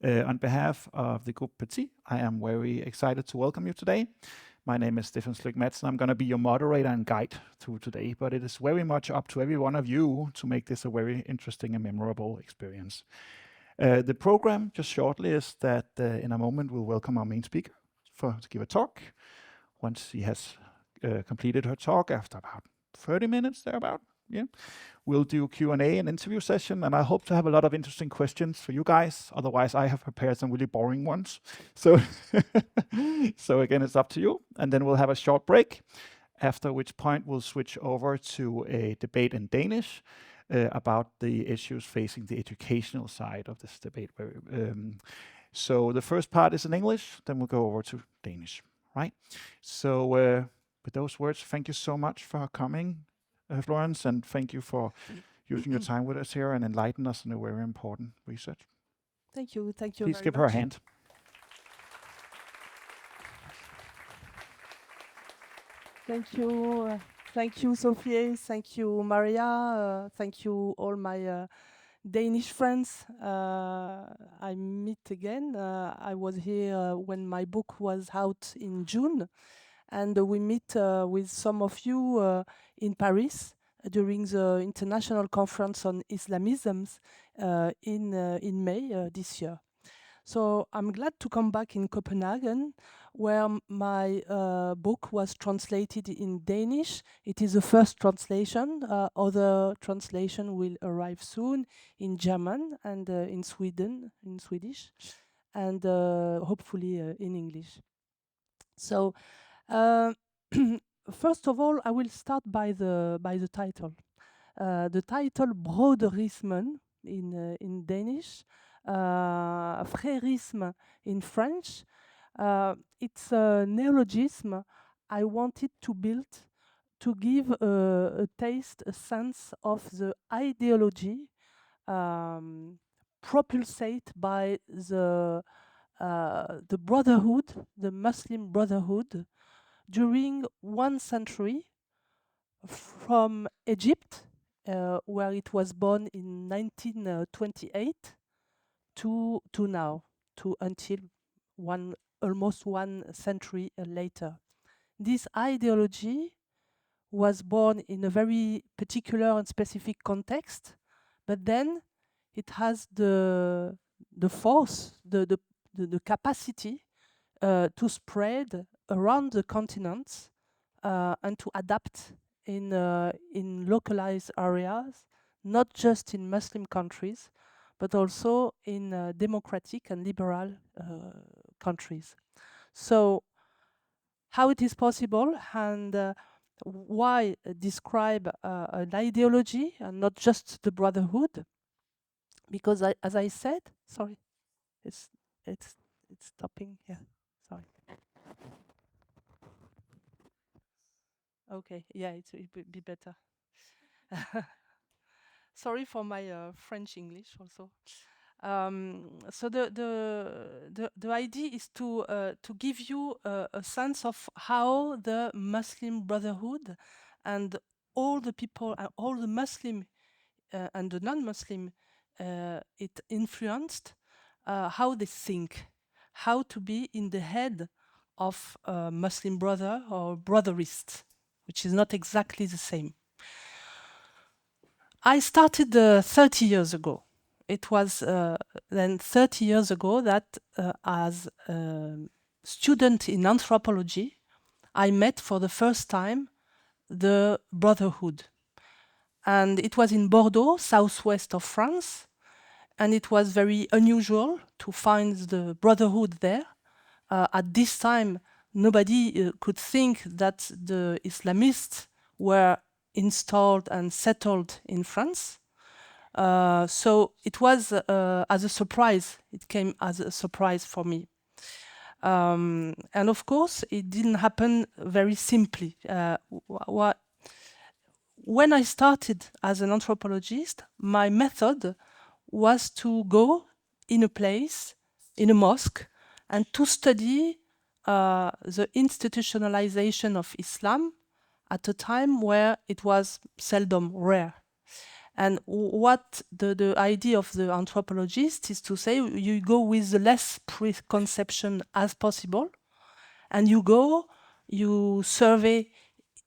On behalf of the group Petit, I am very excited to welcome you today. My name is Stefan Sløk-Madsen. I'm going to be your moderator and guide through today, but it is very much up to every one of you to make this a very interesting and memorable experience. The program, just shortly, is that in a moment we'll welcome our main speaker to give a talk. Once she has completed her talk after about 30 minutes, thereabout, we'll do Q&A and interview session, and I hope to have a lot of interesting questions for you guys. Otherwise, I have prepared some really boring ones. So, so again, it's up to you. And then we'll have a short break, after which point we'll switch over to a debate in Danish about the issues facing the educational side of this debate. So the first part is in English, then we'll go over to Danish, right? So with those words, thank you so much for coming, Florence, and thank you for using your time with us here and enlightening us on a very important research. Thank you. Thank you. Please give her a hand. Thank you. Thank you, Sophie. Thank you, Maria. Thank you, all my Danish friends. I meet again. I was here when my book was out in June. And we meet with some of you in Paris during the International Conference on Islamisms in May this year. So I'm glad to come back in Copenhagen, where my book was translated in Danish. It is the first translation. Other translation will arrive soon in German and in Swedish, and hopefully in English. So. First of all, I will start by the title. The title Broderismen in Danish, Frérisme in French. It's a neologism I wanted to build to give a taste, a sense of the ideology propulsed by the Brotherhood, the Muslim Brotherhood, during 1 century, from Egypt, where it was born in 1928, to now, until almost 1 century later. This ideology was born in a very particular and specific context, but then it has the force, the capacity to spread around the continents and to adapt in localized areas, not just in Muslim countries, but also in democratic and liberal countries. So how it is possible and why describe an ideology and not just the brotherhood? Because as I said, sorry, it's stopping here. Sorry. Okay, yeah, it will be better. Sorry for my French English also. So the idea is to give you a sense of how the Muslim Brotherhood and all the people, all the Muslim and the non-Muslim, it influenced how they think, how to be in the head of a Muslim brother or brotherist, which is not exactly the same. I started 30 years ago. It was then 30 years ago that as a student in anthropology, I met for the first time the Brotherhood. And it was in Bordeaux, southwest of France, and it was very unusual to find the Brotherhood there. At this time, nobody could think that the Islamists were installed and settled in France. So it was as a surprise. It came as a surprise for me. And of course, it didn't happen very simply. When I started as an anthropologist, my method was to go in a place, in a mosque, and to study the institutionalization of Islam at a time where it was seldom rare. And what the idea of the anthropologist is to say, you go with the less preconception as possible, and you survey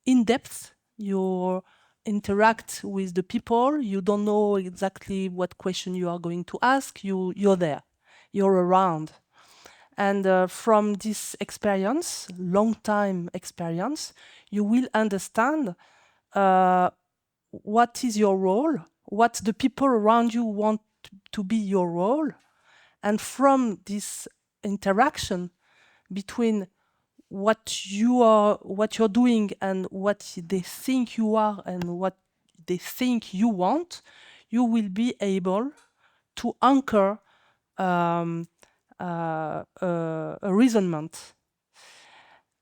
in depth, you interact with the people, you don't know exactly what question you are going to ask, you're there, you're around. And from this experience, long time experience, you will understand what is your role, what the people around you want to be your role. And from this interaction between what you're doing and what they think you are and what they think you want, you will be able to anchor a reasonment.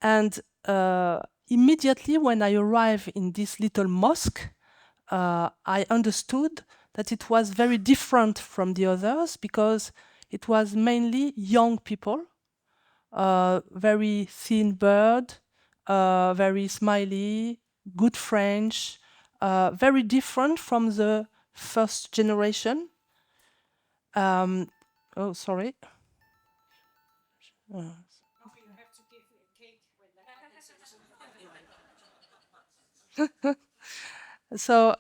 And immediately when I arrived in this little mosque, I understood that it was very different from the others because it was mainly young people, very thin bird, very smiley, good French, very different from the first generation. Oh, sorry. So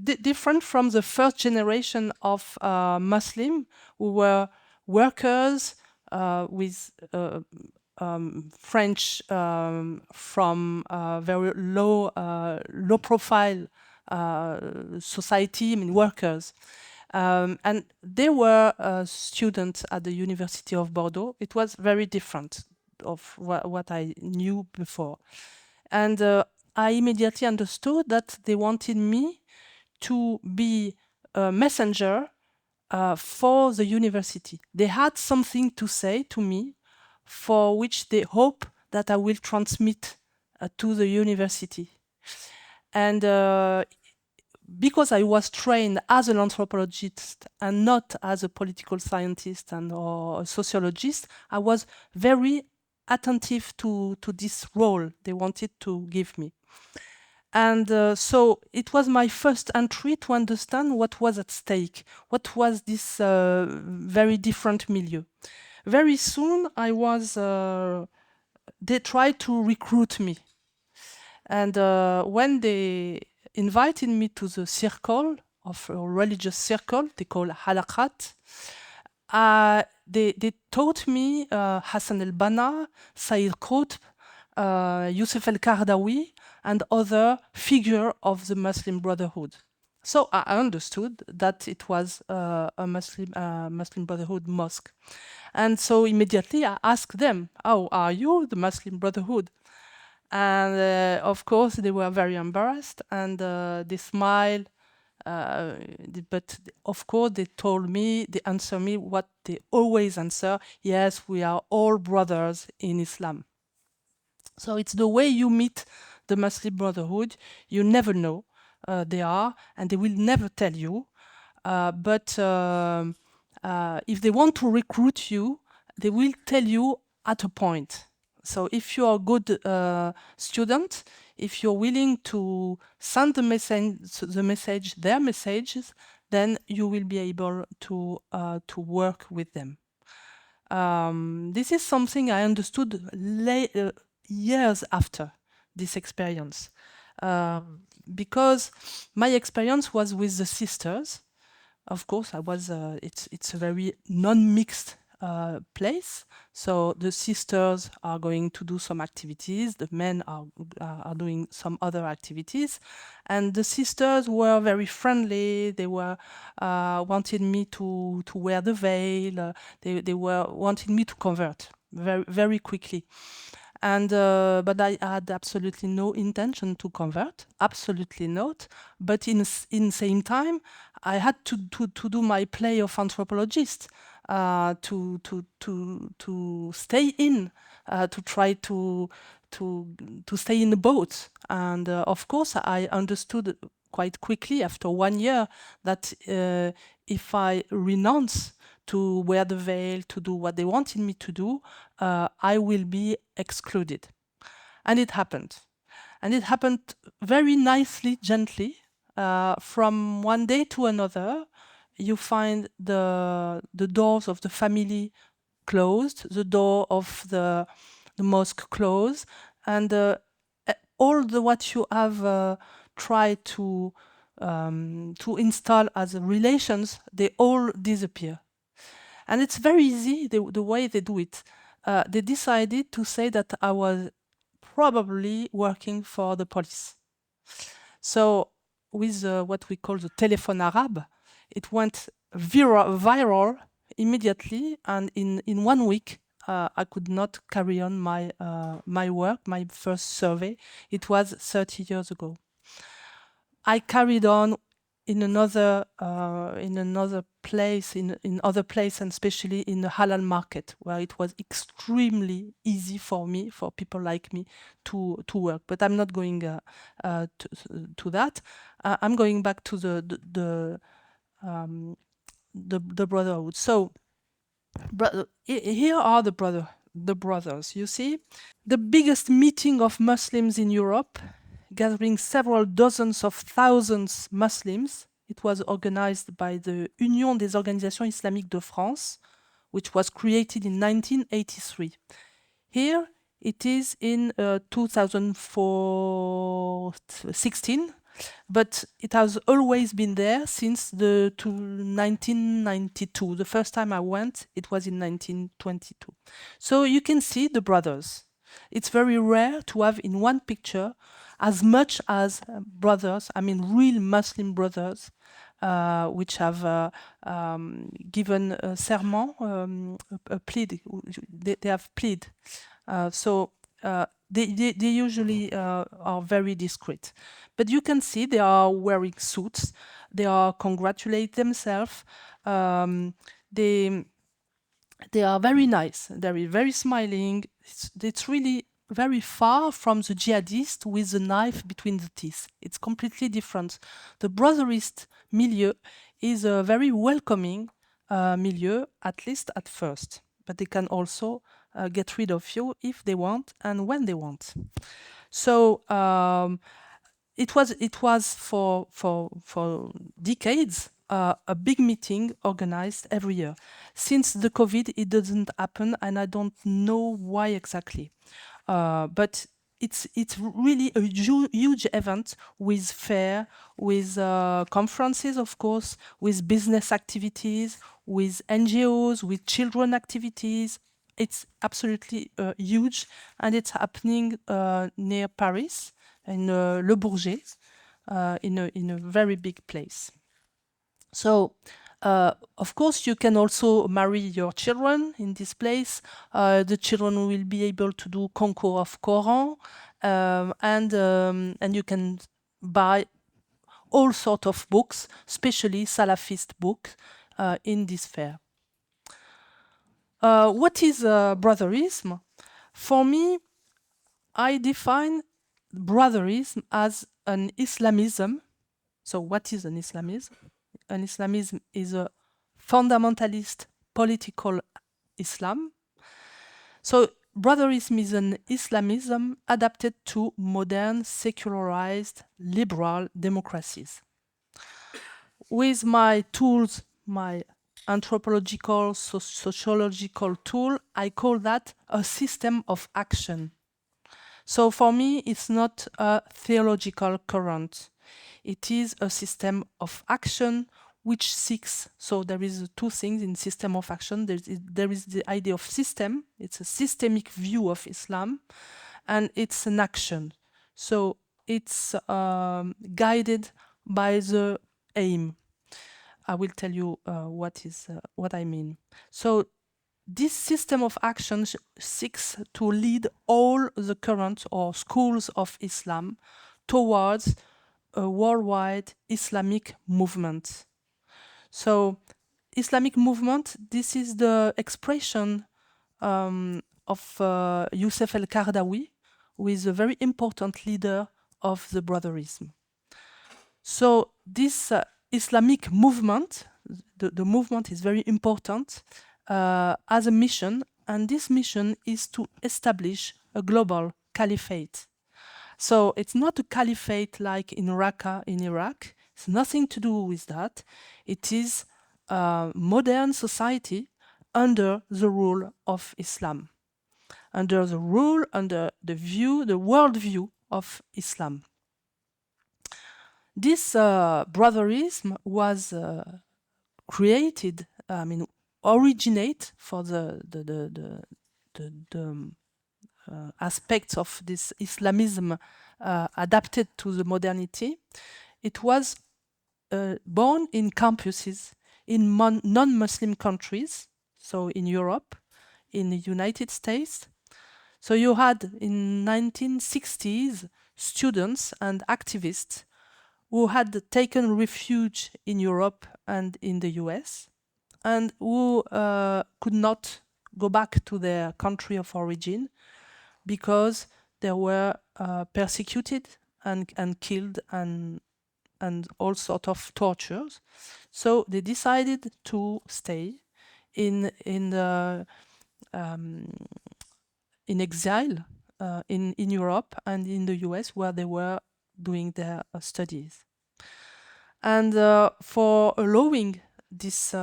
different from the first generation of Muslim who were workers with French from very low profile society, I mean workers. And they were students at the University of Bordeaux. It was very different of what I knew before. And I immediately understood that they wanted me to be a messenger for the university. They had something to say to me for which they hope that I will transmit to the university. And because I was trained as an anthropologist and not as a political scientist or a sociologist, I was very attentive to this role they wanted to give me. And so it was my first entry to understand what was at stake, what was this very different milieu. Very soon they tried to recruit me. And when they invited me to the circle of a religious circle, they call halaqat, they taught me Hassan el-Banna, Saïd Qutb, Youssef el-Qaradawi, and other figure of the Muslim Brotherhood. So I understood that it was a Muslim Brotherhood mosque. And so immediately I asked them, how are you, the Muslim Brotherhood? And of course they were very embarrassed and they smiled. But of course they answered me what they always answer: yes, we are all brothers in Islam. So it's the way you meet the Muslim Brotherhood. You never know they are, and they will never tell you. But if they want to recruit you, they will tell you at a point. So if you are a good student, if you're willing to send their messages, then you will be able to work with them. This is something I understood years after this experience, because my experience was with the sisters. Of course, it's a very non-mixed place. So the sisters are going to do some activities, the men are doing some other activities, and the sisters were very friendly. They were wanted me to wear the veil. They were wanting me to convert very, very quickly. And but I had absolutely no intention to convert, absolutely not. But in same time, I had to do my play of anthropologist, to stay in, to try to stay in the boat. And of course, I understood quite quickly after 1 year that if I renounce to wear the veil, to do what they wanted me to do, I will be excluded. And it happened. And it happened very nicely, gently. from one day to another, you find the doors of the family closed, the door of the mosque closed, and all what you have tried to install as relations, they all disappear. And it's very easy, the way they do it. They decided to say that I was probably working for the police. So with what we call the téléphone arabe, it went viral immediately, and in 1 week, I could not carry on my work, my first survey. It was 30 years ago. I carried on in another place, in other place, and especially in the halal market, where it was extremely easy for me, for people like me, to work. But I'm not going to that. I'm going back to the brotherhood. So here are the brothers. You see, the biggest meeting of Muslims in Europe, gathering several dozens of thousands Muslims. It was organized by the Union des Organisations Islamiques de France, which was created in 1983. Here it is in 2016, but it has always been there since 1992. The first time I went, it was in 1922. So you can see the brothers. It's very rare to have in one picture as much as brothers, I mean real Muslim brothers, which have given a serment, a plead. They have plead. So they usually are very discreet. But you can see they are wearing suits. They are congratulate themselves. They are very nice. They're very smiling. It's really very far from the jihadist with the knife between the teeth. It's completely different. The brotherist milieu is a very welcoming milieu, at least at first. But they can also get rid of you if they want and when they want. So it was for decades a big meeting organized every year. Since the COVID, it doesn't happen, and I don't know why exactly. But it's really a huge event with fair, with conferences, of course, with business activities, with NGOs, with children activities. It's absolutely huge, and it's happening near Paris, in Le Bourget, in a very big place. So, of course, you can also marry your children in this place. The children will be able to do concours of Quran, and you can buy all sorts of books, especially Salafist books, in this fair. What is brotherism? For me, I define brotherism as an Islamism. So what is an Islamism? An Islamism is a fundamentalist political Islam. So brotherism is an Islamism adapted to modern, secularized, liberal democracies. With my tools, my anthropological, sociological tool, I call that a system of action. So for me, it's not a theological current. It is a system of action which seeks, so there is two things in system of action. There is the idea of system, it's a systemic view of Islam, and it's an action. So it's guided by the aim. I will tell you what I mean. So this system of action seeks to lead all the currents or schools of Islam towards a worldwide Islamic movement. So Islamic movement, this is the expression of Youssef el-Qaradawi, who is a very important leader of the Broderism. So this Islamic movement, the movement is very important, has a mission, and this mission is to establish a global caliphate. So it's not a caliphate like in Raqqa in Iraq. It's nothing to do with that. It is a modern society under the rule of Islam, under the rule, under the view, the worldview of Islam. This brotherism was created, originate for the aspects of this Islamism adapted to the modernity. It was born in campuses in non-Muslim countries, so in Europe, in the United States. So you had in 1960s students and activists who had taken refuge in Europe and in the US, and who could not go back to their country of origin because they were persecuted and killed and all sort of tortures. So they decided to stay in exile in Europe and in the US, where they were doing their studies. And for allowing this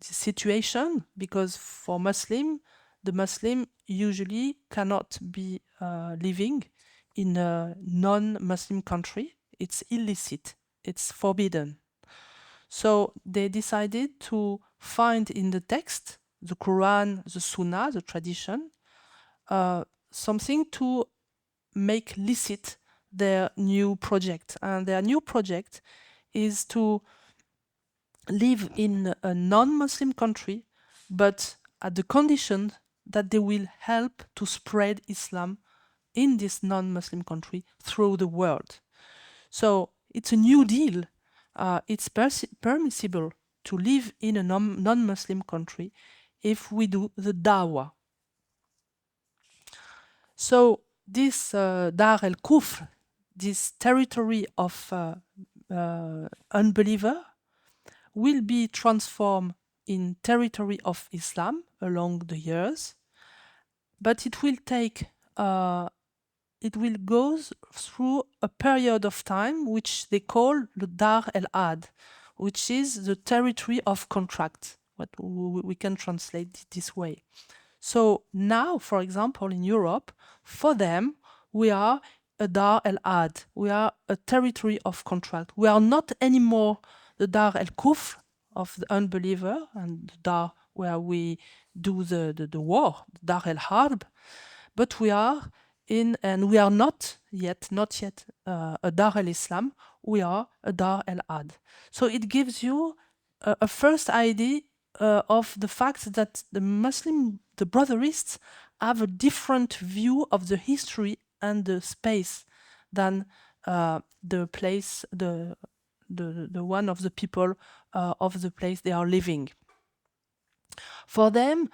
situation, because for the Muslim usually cannot be living in a non-Muslim country. It's illicit. It's forbidden. So they decided to find in the text, the Quran, the Sunnah, the tradition, something to make licit their new project. And their new project is to live in a non-Muslim country, but at the condition that they will help to spread Islam in this non-Muslim country through the world. So it's a new deal. It's permissible to live in a non-Muslim country if we do the dawah. So this Dar el-Kufr, this territory of unbeliever, will be transformed in territory of Islam along the years, but it will take it will go through a period of time which they call the Dar el-Ad, which is the territory of contract, what we can translate it this way. So now, for example, in Europe, for them, we are a Dar el-Ad, we are a territory of contract. We are not anymore the Dar el-Kufr of the unbeliever and the Dar where we do the war, Dar el-Harb, but we are and we are not yet a Dar el-Islam, we are a Dar el-Ad. So it gives you a first idea of the fact that the Brotherists have a different view of the history and the space than the place, the one of the people of the place they are living. For them,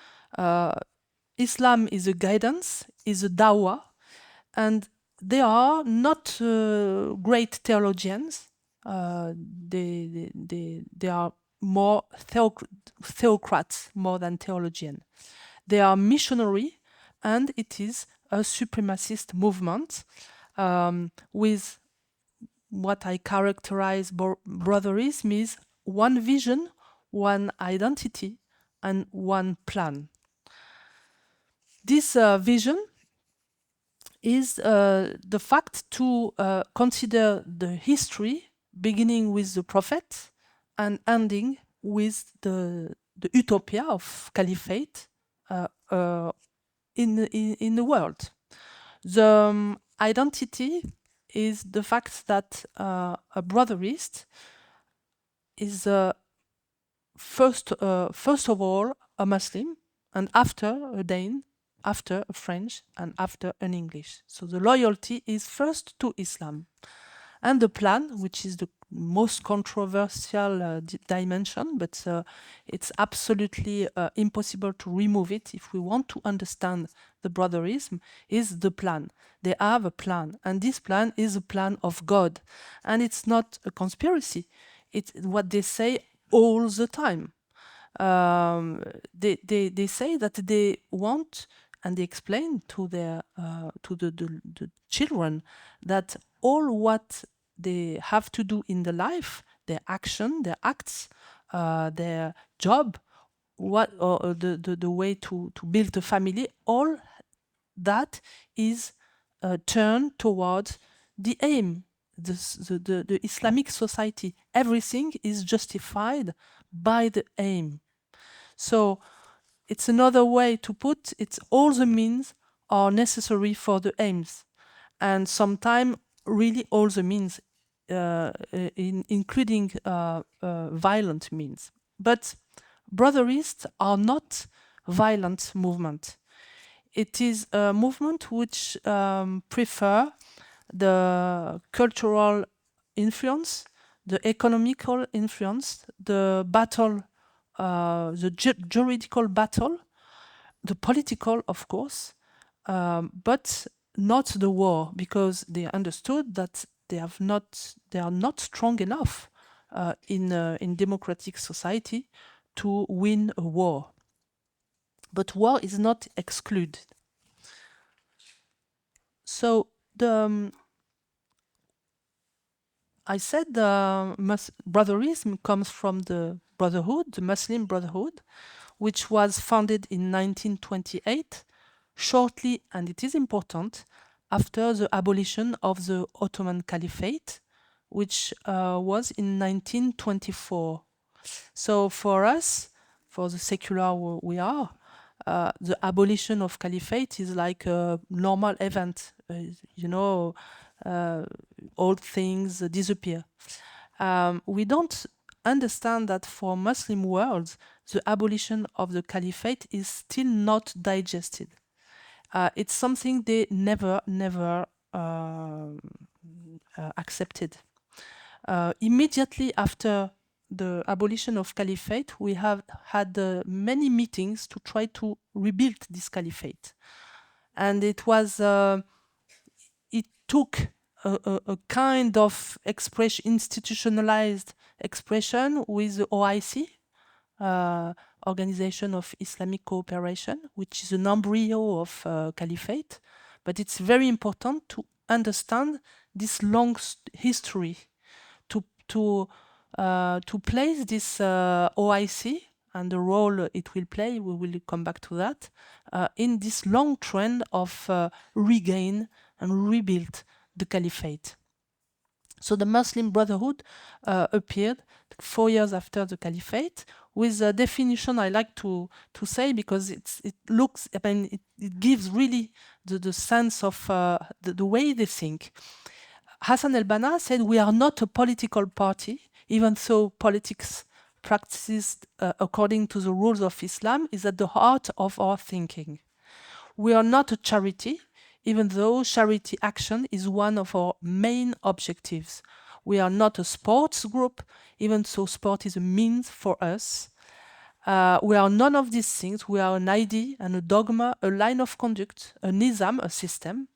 Islam is a guidance, is a dawah, and they are not great theologians. They are more theocrats more than theologians. They are missionary, and it is a supremacist movement with what I characterize brotherism is one vision, one identity, and one plan. This vision is the fact to consider the history beginning with the prophet and ending with the utopia of caliphate in the world. The identity is the fact that a brotherist is first of all a Muslim, and after a Dane, after a French, and after an English. So the loyalty is first to Islam. And the plan, which is the most controversial dimension, but it's absolutely impossible to remove it if we want to understand the brotherism, is the plan. They have a plan, and this plan is a plan of God. And it's not a conspiracy. It's what they say all the time. They say that they want, and they explain to their to the children that all what they have to do in the life, their action, their acts, their job, or the way to build a family, all that is turned towards the aim, the Islamic society. Everything is justified by the aim. So it's another way to put it's all the means are necessary for the aims. And sometimes really all the means, including violent means. But Brotherists are not violent movement. It is a movement which prefer the cultural influence, the economical influence, the battle, the juridical battle, the political, of course, but not the war, because they understood that they are not strong enough in democratic society to win a war. But war is not excluded. So I said the Broderism comes from the Brotherhood, the Muslim Brotherhood, which was founded in 1928, shortly, and it is important, after the abolition of the Ottoman Caliphate, which was in 1924. So for us, for the secular we are, the abolition of caliphate is like a normal event. Old things disappear. We don't understand that for Muslim worlds, the abolition of the caliphate is still not digested. It's something they never accepted. Immediately after the abolition of caliphate, we have had many meetings to try to rebuild this caliphate. And it took a kind of institutionalized expression with the OIC, Organization of Islamic Cooperation, which is an embryo of caliphate. But it's very important to understand this long history, to place this OIC and the role it will play, we will come back to that, in this long trend of regain and rebuild the caliphate. So the Muslim Brotherhood appeared 4 years after the caliphate with a definition I like to say, because it gives really the sense of the way they think. Hassan el-Banna said, "We are not a political party, even though politics practiced according to the rules of Islam is at the heart of our thinking. We are not a charity, even though charity action is one of our main objectives. We are not a sports group, even though sport is a means for us. We are none of these things. We are an idea and a dogma, a line of conduct, a nizam, a system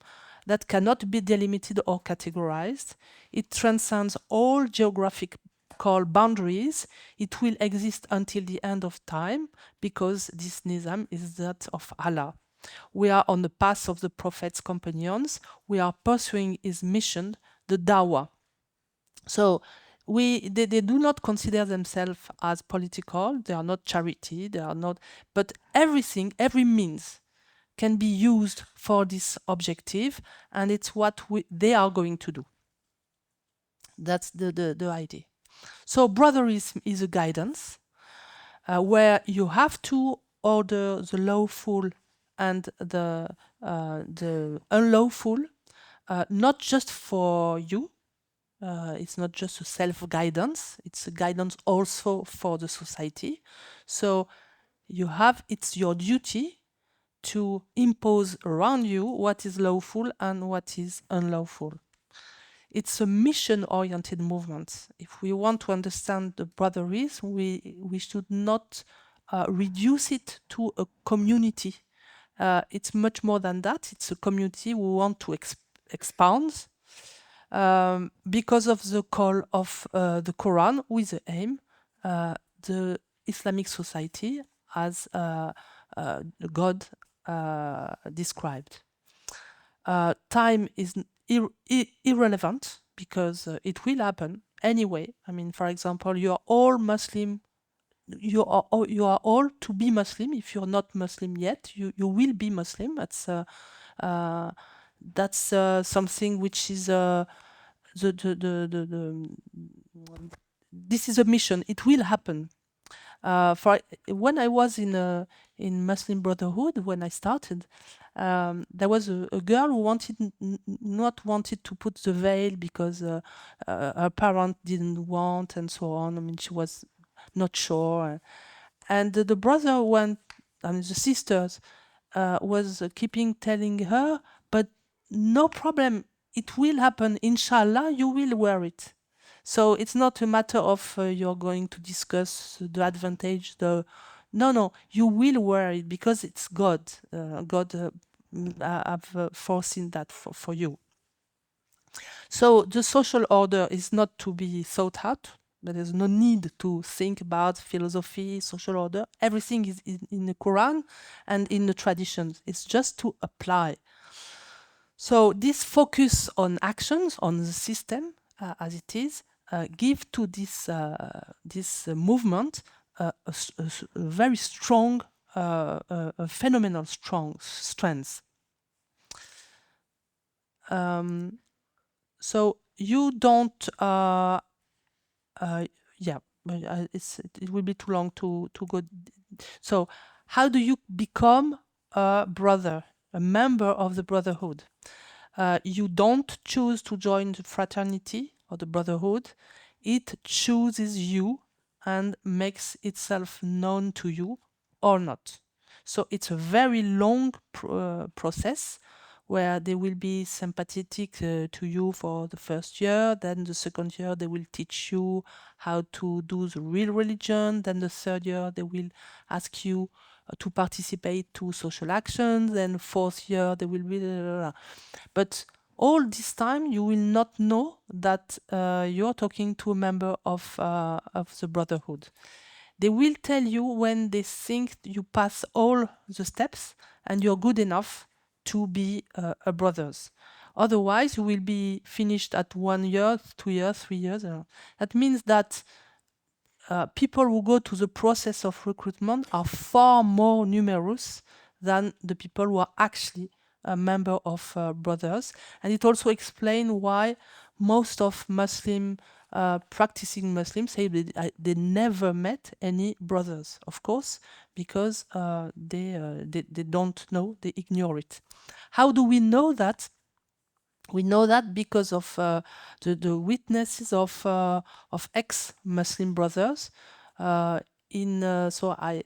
that cannot be delimited or categorized. It transcends all geographical boundaries. It will exist until the end of time, because this nizam is that of Allah. We are on the path of the Prophet's companions. We are pursuing his mission, the dawah." So they do not consider themselves as political. They are not charity. They are not. But everything, every means, can be used for this objective, and it's what they are going to do. That's the idea. So Broderism is a guidance where you have to order the lawful and the unlawful, not just for you. It's not just a self-guidance, it's a guidance also for the society. So it's your duty to impose around you what is lawful and what is unlawful. It's a mission-oriented movement. If we want to understand the Broderism, we should not reduce it to a community. It's much more than that. It's a community we want to expand because of the call of the Quran, with the aim, the Islamic society as God described. Time is irrelevant, because it will happen anyway. I mean, for example, you are all Muslim. You are all to be Muslim. If you're not Muslim yet, you will be Muslim. That's something which is this is a mission. It will happen. When I was in Muslim Brotherhood, when I started, there was a girl who not wanted to put the veil because her parent didn't want, and so on. I mean, she was not sure, and the brother went. I mean, the sisters was keeping telling her, but no problem. It will happen. Inshallah, you will wear it. So it's not a matter of you're going to discuss the advantage. No, you will wear it because it's God. God have foreseen that for you. So the social order is not to be thought out. There is no need to think about philosophy, social order. Everything is in the Quran and in the traditions. It's just to apply. So this focus on actions, on the system as it is, give to this movement a very strong, a phenomenal strong strength. So you don't, it will be too long to go. So how do you become a brother, a member of the brotherhood? You don't choose to join the fraternity or the brotherhood. It chooses you and makes itself known to you or not. So it's a very long process where they will be sympathetic to you for the first year. Then the second year, they will teach you how to do the real religion. Then the third year, they will ask you to participate to social actions. Then fourth year, they will be... But all this time, you will not know that you're talking to a member of the brotherhood. They will tell you when they think you pass all the steps and you're good enough to be a brothers. Otherwise, you will be finished at 1 year, 2 years, 3 years. That means that people who go to the process of recruitment are far more numerous than the people who are actually a member of brothers. And it also explains why most of practicing Muslims say they never met any brothers, of course, because they don't know, they ignore it. How do we know that? We know that because of the witnesses of ex-Muslim brothers. So I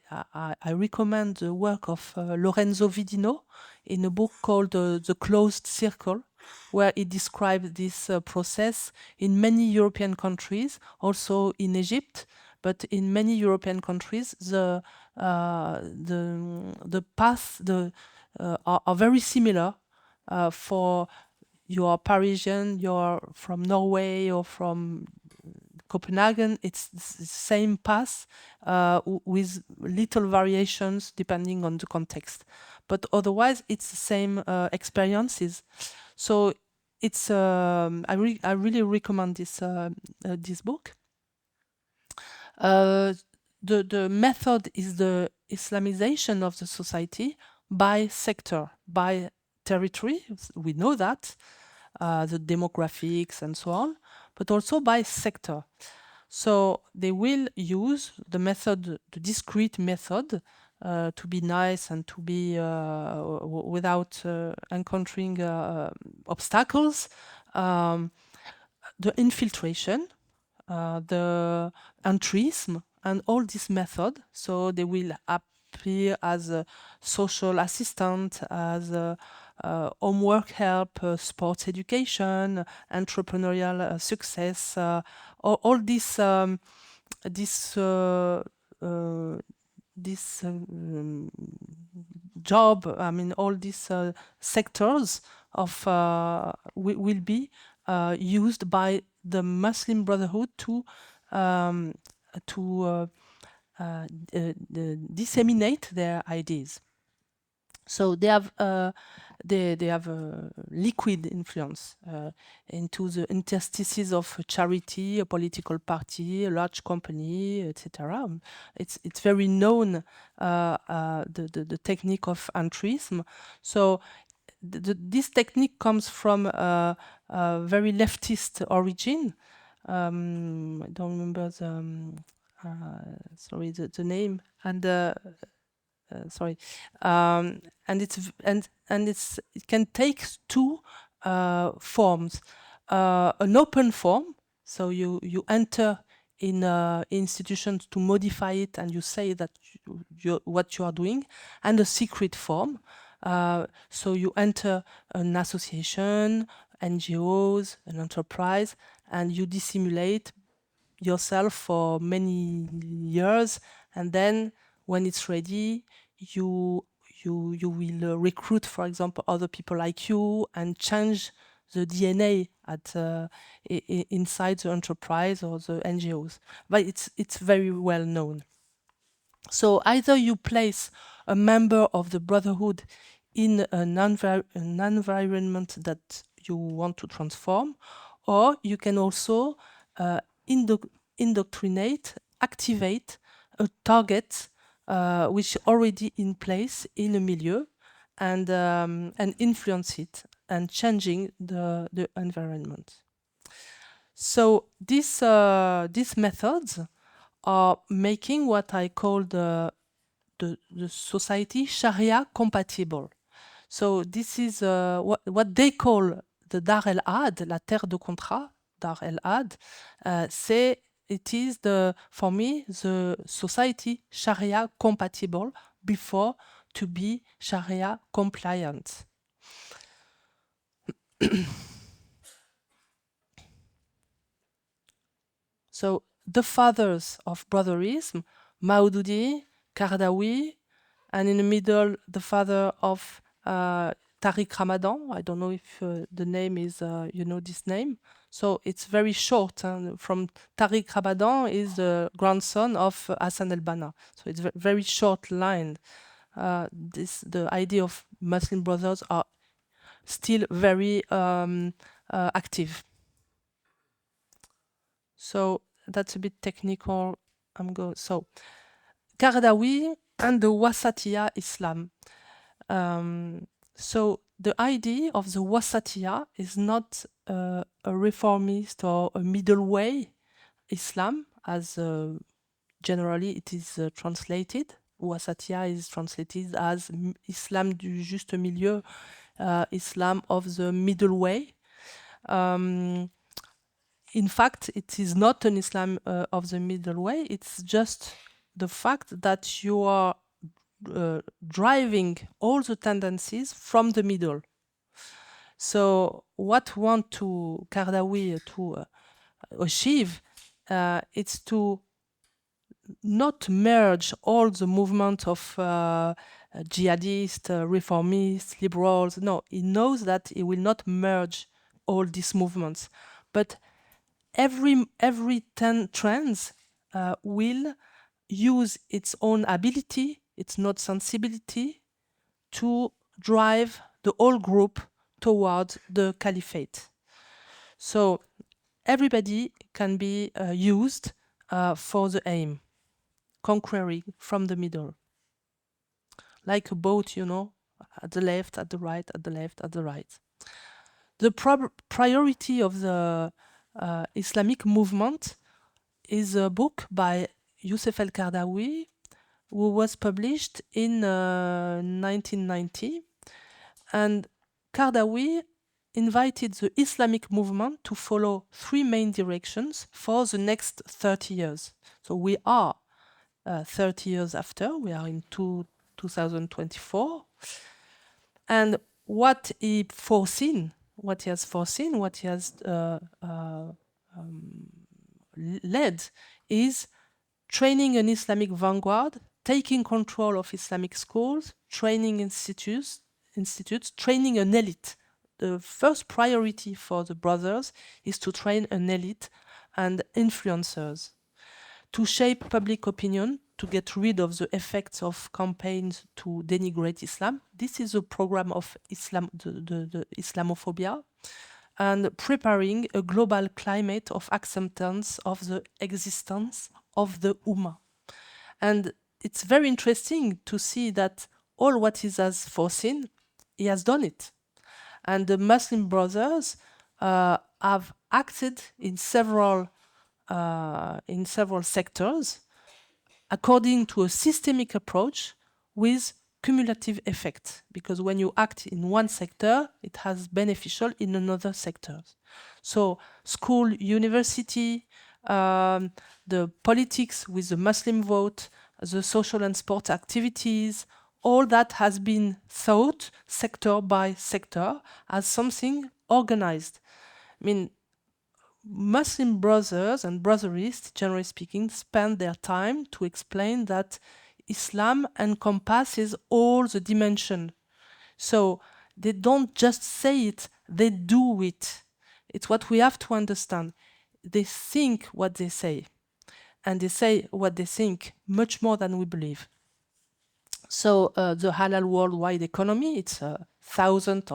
recommend the work of Lorenzo Vidino in a book called The Closed Circle, where he describes this process in many European countries, also in Egypt, but in many European countries, the paths are very similar. For you are Parisian, you're from Norway or from Copenhagen, it's the same path with little variations depending on the context. But otherwise, it's the same experiences. So it's I really recommend this book. The method is the Islamization of the society by sector, by territory. We know that, the demographics and so on, but also by sector. So they will use the method, the discrete method, to be nice and to be without encountering obstacles. The infiltration, the entrism, and all this method. So they will appear as a social assistant, as a homework help, sports education, entrepreneurial success, all this job. I mean, all these sectors of will be used by the Muslim Brotherhood to disseminate their ideas. So they have a liquid influence into the interstices of a charity, a political party, a large company, etc. It's very known, the technique of entrism. So this technique comes from a very leftist origin. I don't remember the name, and sorry, and it can take two forms. An open form, so you enter in institutions to modify it, and you say that what you are doing, and a secret form. So you enter an association, NGOs, an enterprise, and you dissimulate yourself for many years, and then when it's ready, you will recruit, for example, other people like you and change the DNA inside the enterprise or the NGOs. But it's very well known. So either you place a member of the Brotherhood in an environment that you want to transform, or you can also indoctrinate, activate a target which already in place in a milieu, and influence it and changing the environment. So these methods are making what I call the society Sharia compatible. So this is what they call the Dar el Had, la terre de contrat, Dar el Had. It is for me the society Sharia compatible before to be Sharia compliant. So the fathers of Broderism, Maududi, Kardawi, and in the middle, the father of Tariq Ramadan. I don't know if the name is, this name. So it's very short. From Tariq Ramadan is the grandson of Hassan el-Banna. So it's very short line. The idea of Muslim brothers are still very active. So that's a bit technical. So Kardawi and the Wasatiyya Islam. So the idea of the Wasatiyya is not a reformist or a middle way Islam, as generally it is translated. Wasatiyya is translated as Islam du juste milieu, Islam of the middle way. In fact, it is not an Islam of the middle way. It's just the fact that you are driving all the tendencies from the middle. So what want to Kardawi to achieve is to not merge all the movement of jihadists, reformists, liberals. No, he knows that he will not merge all these movements, but every 10 trends will use its own ability, its own sensibility to drive the whole group towards the caliphate. So everybody can be used for the aim, conquering from the middle. Like a boat, at the left, at the right, at the left, at the right. The priority of the Islamic movement is a book by Youssef el-Kardawi, who was published in 1990. And Kardawi invited the Islamic movement to follow 3 main directions for the next 30 years. So we are 30 years after, we are in 2024. And what he has led is training an Islamic vanguard, taking control of Islamic schools, training institutes, training an elite. The first priority for the brothers is to train an elite and influencers, to shape public opinion, to get rid of the effects of campaigns to denigrate Islam. This is a program of Islam, the Islamophobia, and preparing a global climate of acceptance of the existence of the Ummah. And it's very interesting to see that all what he has foreseen, he has done it. And the Muslim Brothers have acted in several sectors according to a systemic approach with cumulative effect, because when you act in one sector, it has beneficial in another sector. So school, university, the politics with the Muslim vote, the social and sport activities, all that has been thought sector by sector as something organized. I mean, Muslim brothers and brotherists, generally speaking, spend their time to explain that Islam encompasses all the dimension. So they don't just say it, they do it. It's what we have to understand. They think what they say, and they say what they think much more than we believe. So the halal worldwide economy, it's thousand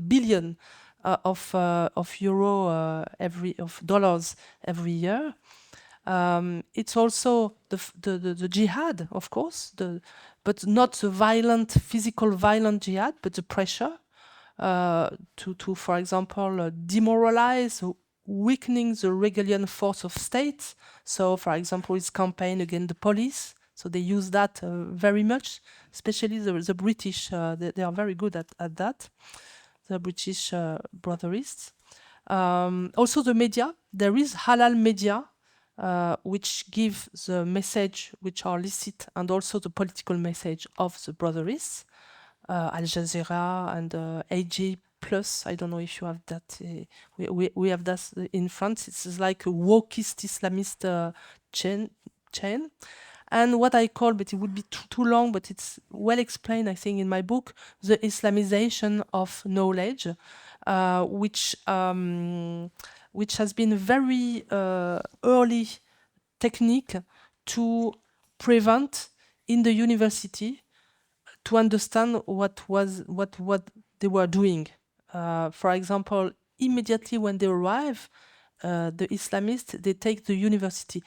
billion of euro of dollars every year. It's also the jihad, of course, but not the violent, physical violent jihad, but the pressure to, for example, demoralize, weakening the Regalian force of states. So, for example, his campaign against the police. So they use that very much, especially the British. They are very good at that, the British brotherists. Also the media. There is halal media, which give the message which are licit and also the political message of the brotherists. Al Jazeera and AG Plus. I don't know if you have that. We have that in France. It's like a wokist Islamist chain. And what I call, but it would be too long, but it's well explained, I think, in my book, the Islamization of knowledge, which has been a very early technique to prevent in the university to understand what they were doing. For example, immediately when they arrive, the Islamists, they take the university.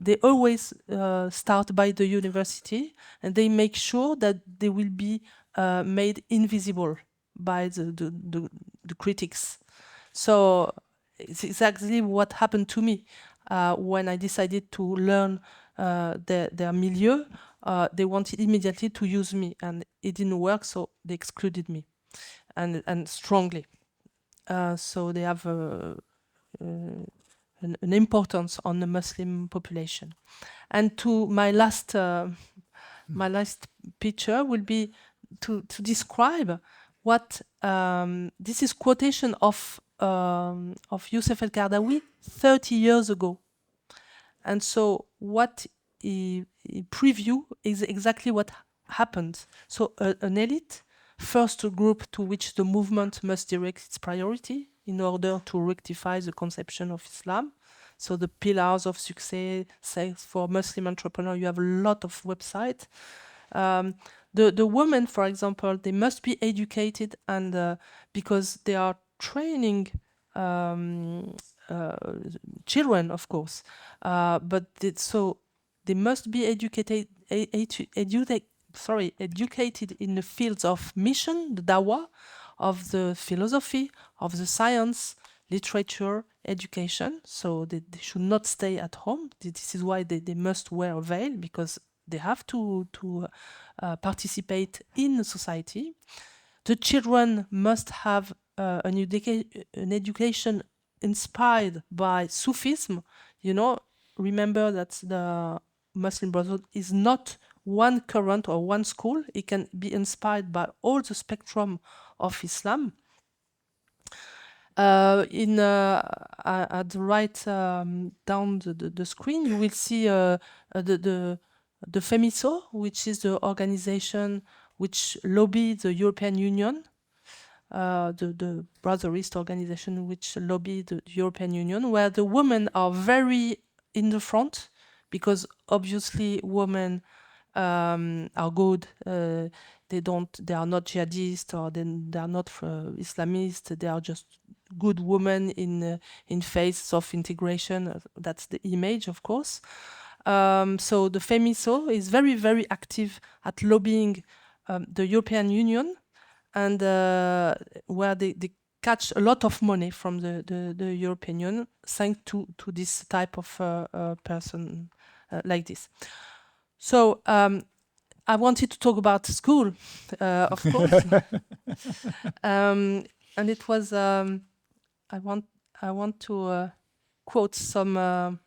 They always start by the university, and they make sure that they will be made invisible by the critics. So it's exactly what happened to me when I decided to learn their milieu. They wanted immediately to use me, and it didn't work, so they excluded me, and strongly. So they have an importance on the Muslim population. And to my last picture will be to describe what this is quotation of Youssef el-Qaradawi 30 years ago. And so what he preview is exactly what happened. So an elite, first group to which the movement must direct its priority in order to rectify the conception of Islam. So the pillars of success for Muslim entrepreneurs, you have a lot of websites. The women, for example, they must be educated, and because they are training children, of course, but so they must be educated in the fields of mission, the dawah, of the philosophy, of the science, literature, education. So they should not stay at home. This is why they must wear a veil, because they have to participate in society. The children must have an education inspired by Sufism. You know, remember that the Muslim Brotherhood is not one current or one school. It can be inspired by all the spectrum of Islam. At the right down the screen, you will see the FEMISO, which is the organization which lobbies the European Union the brotherist organization which lobby the European Union, where the women are very in the front, because obviously women are good. They are not jihadists, or they are not Islamists. They are just good women in face of integration. That's the image, of course. So the FEMISO is very, very active at lobbying the European Union, and where they catch a lot of money from the European Union thanks to this type of person like this. So I wanted to talk about school, of course, and it was I want to quote some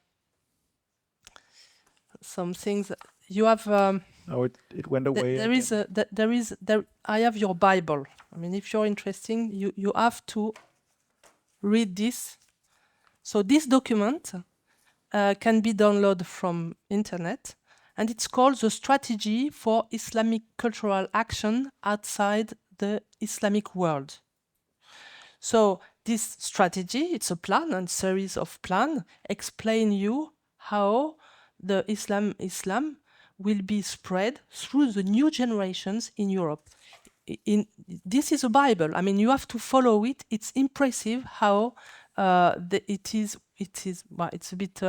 things. You have. Oh, it went away. I have your Bible. I mean, if you're interested, you have to read this. So this document can be downloaded from internet, and it's called The Strategy for Islamic Cultural Action Outside the Islamic World. So this strategy, it's a plan and series of plans, explain you how the Islam will be spread through the new generations in Europe. This is a Bible. I mean, you have to follow it. It's impressive how it is. Well, it's a bit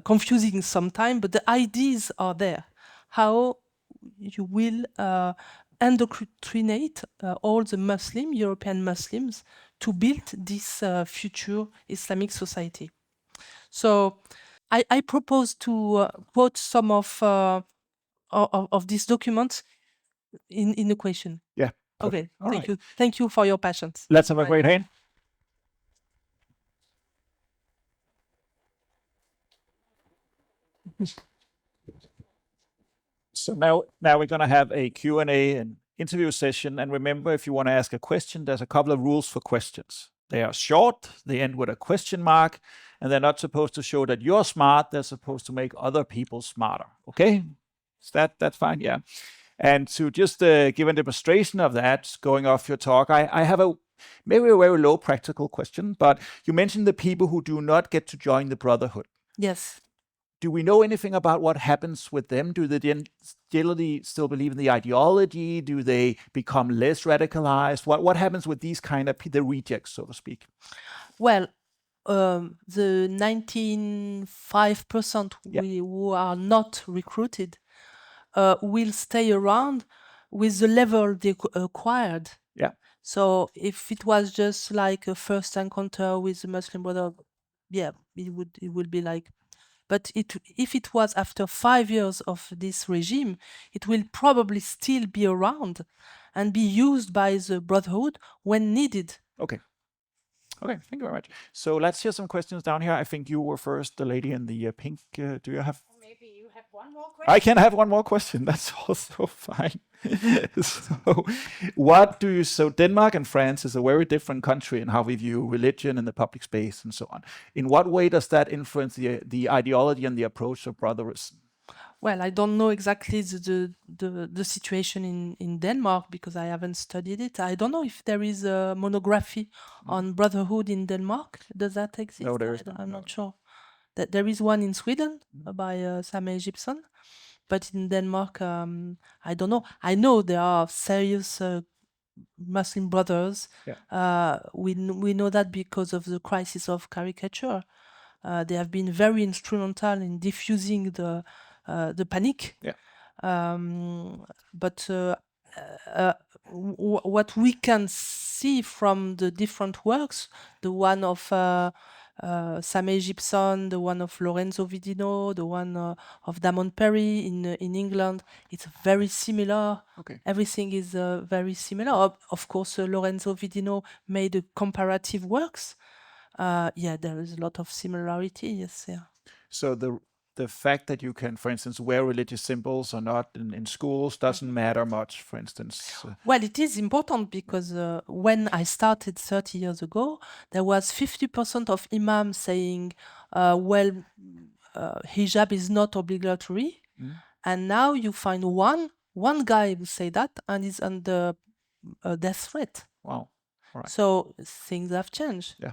confusing sometimes, but the ideas are there. How you will indoctrinate all the European Muslims, to build this future Islamic society. So I propose to quote some of these documents in the question. Yeah. Okay. All Thank right. you. Thank you for your patience. Let's have a great hand. So now we're going to have a Q&A and interview session. And remember, if you want to ask a question, there's a couple of rules for questions. They are short, they end with a question mark, and they're not supposed to show that you're smart. They're supposed to make other people smarter. Okay? Is that's fine? Yeah. And to just give a demonstration of that, going off your talk, I have maybe a very low practical question, but you mentioned the people who do not get to join the Brotherhood. Yes. Do we know anything about what happens with them? Do they generally still believe in the ideology? Do they become less radicalized? What happens with these kind of the rejects, so to speak? Well, the 95% who are not recruited will stay around with the level they acquired. Yeah. So if it was just like a first encounter with the Muslim brother, yeah, it would be like. But if it was after 5 years of this regime, it will probably still be around and be used by the Brotherhood when needed. Okay. Okay, thank you very much. So let's hear some questions down here. I think you were first, the lady in the pink. Do you have? Maybe you have one more question. I can have one more question. That's also fine. So Denmark and France is a very different country in how we view religion in the public space and so on. In what way does that influence the ideology and the approach of brotherism? Well, I don't know exactly the situation in Denmark because I haven't studied it. I don't know if there is a monography on brotherhood in Denmark. Does that exist? No, there is not. I'm not sure. That there is one in Sweden by Samuel Gibson, but in Denmark, I don't know. I know there are serious Muslim brothers. Yeah. We know that because of the crisis of caricature. They have been very instrumental in diffusing the panic. Yeah. But what we can see from the different works, the one of Samuel Gibson, the one of Lorenzo Vidino, the one of Damon Perry in England, it's very similar. Okay. Everything is very similar. Of course, Lorenzo Vidino made comparative works. There is a lot of similarity. Yes, yeah. So the fact that you can, for instance, wear religious symbols or not in schools doesn't matter much, for instance. Well, it is important because when I started 30 years ago, there was 50% of imams saying, hijab is not obligatory. And now you find one guy who say that and is on the a death threat. Wow. All right. So things have changed. Yeah.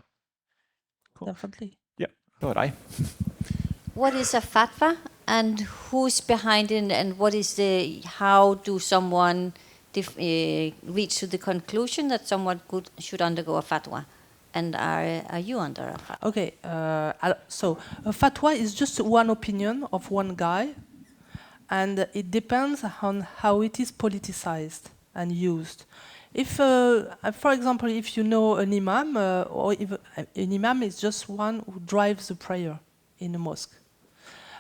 Cool. Definitely. Yeah. Det var dig. What is a fatwa, and who's behind it, and what is how do someone reach to the conclusion that someone should undergo a fatwa? And are you under a fatwa? Okay, so a fatwa is just one opinion of one guy, and it depends on how it is politicized and used. If, for example, if you know an imam, or if an imam is just one who drives the prayer in a mosque,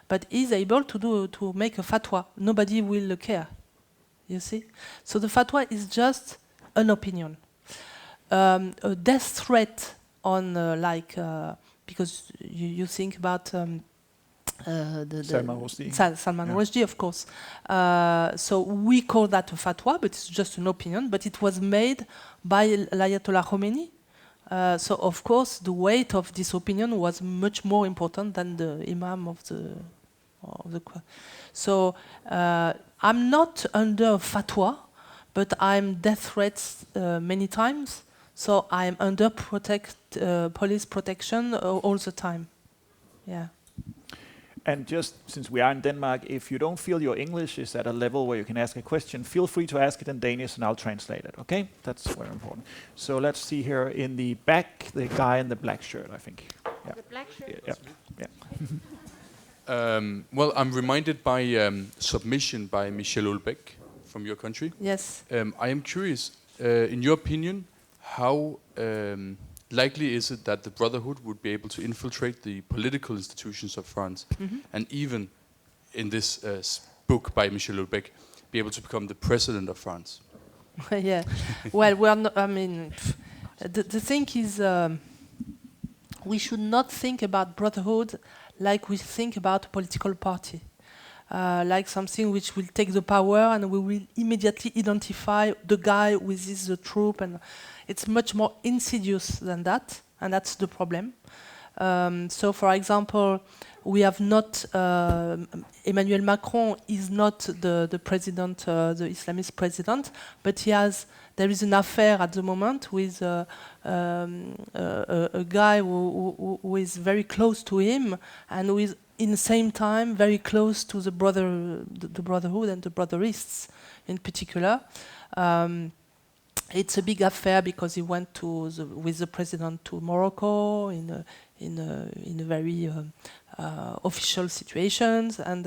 but is able to make a fatwa, nobody will care. You see, so the fatwa is just an opinion. A death threat on because you think about Salman Rushdie. Salman Rushdie, of course. So we call that a fatwa, but it's just an opinion. But it was made by Ayatollah Khomeini. So of course, the weight of this opinion was much more important than the imam of the. So I'm not under fatwa, but I'm death threats many times. So I'm under police protection all the time. Yeah. And just since we are in Denmark, if you don't feel your English is at a level where you can ask a question, feel free to ask it in Danish and I'll translate it, okay? That's very important. So let's see here in the back, the guy in the black shirt, I think. Yeah. The black shirt? Yeah. Well, I'm reminded by submission by Michel Houellebecq from your country. Yes. I am curious, in your opinion, how likely is it that the Brotherhood would be able to infiltrate the political institutions of France, and even in this book by Michel Houellebecq, be able to become the president of France? Yeah. Well, we're not, I mean, the thing is, we should not think about Brotherhood like we think about a political party. Like something which will take the power and we will immediately identify the guy with the troop, and it's much more insidious than that, and that's the problem. So, for example, we have not Emmanuel Macron is not the president, the Islamist president, but there is an affair at the moment with a guy who is very close to him and who is in the same time very close to the Brotherhood and the Broderists in particular. It's a big affair because he went with the president to Morocco in a very official situations, and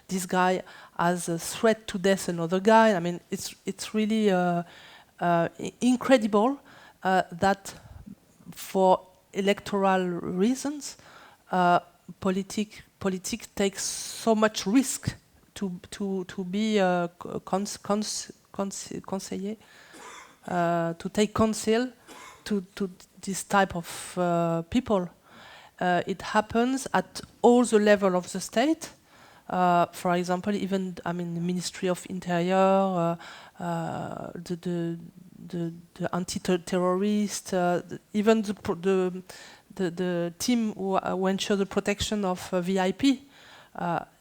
this guy has a threat to death another guy. I mean, it's really incredible that for electoral reasons, politics takes so much risk to be conseiller, to take counsel to this type of people. It happens at all the level of the state. For example, even the Ministry of Interior, the anti-terrorist, even the team who ensure the protection of VIP.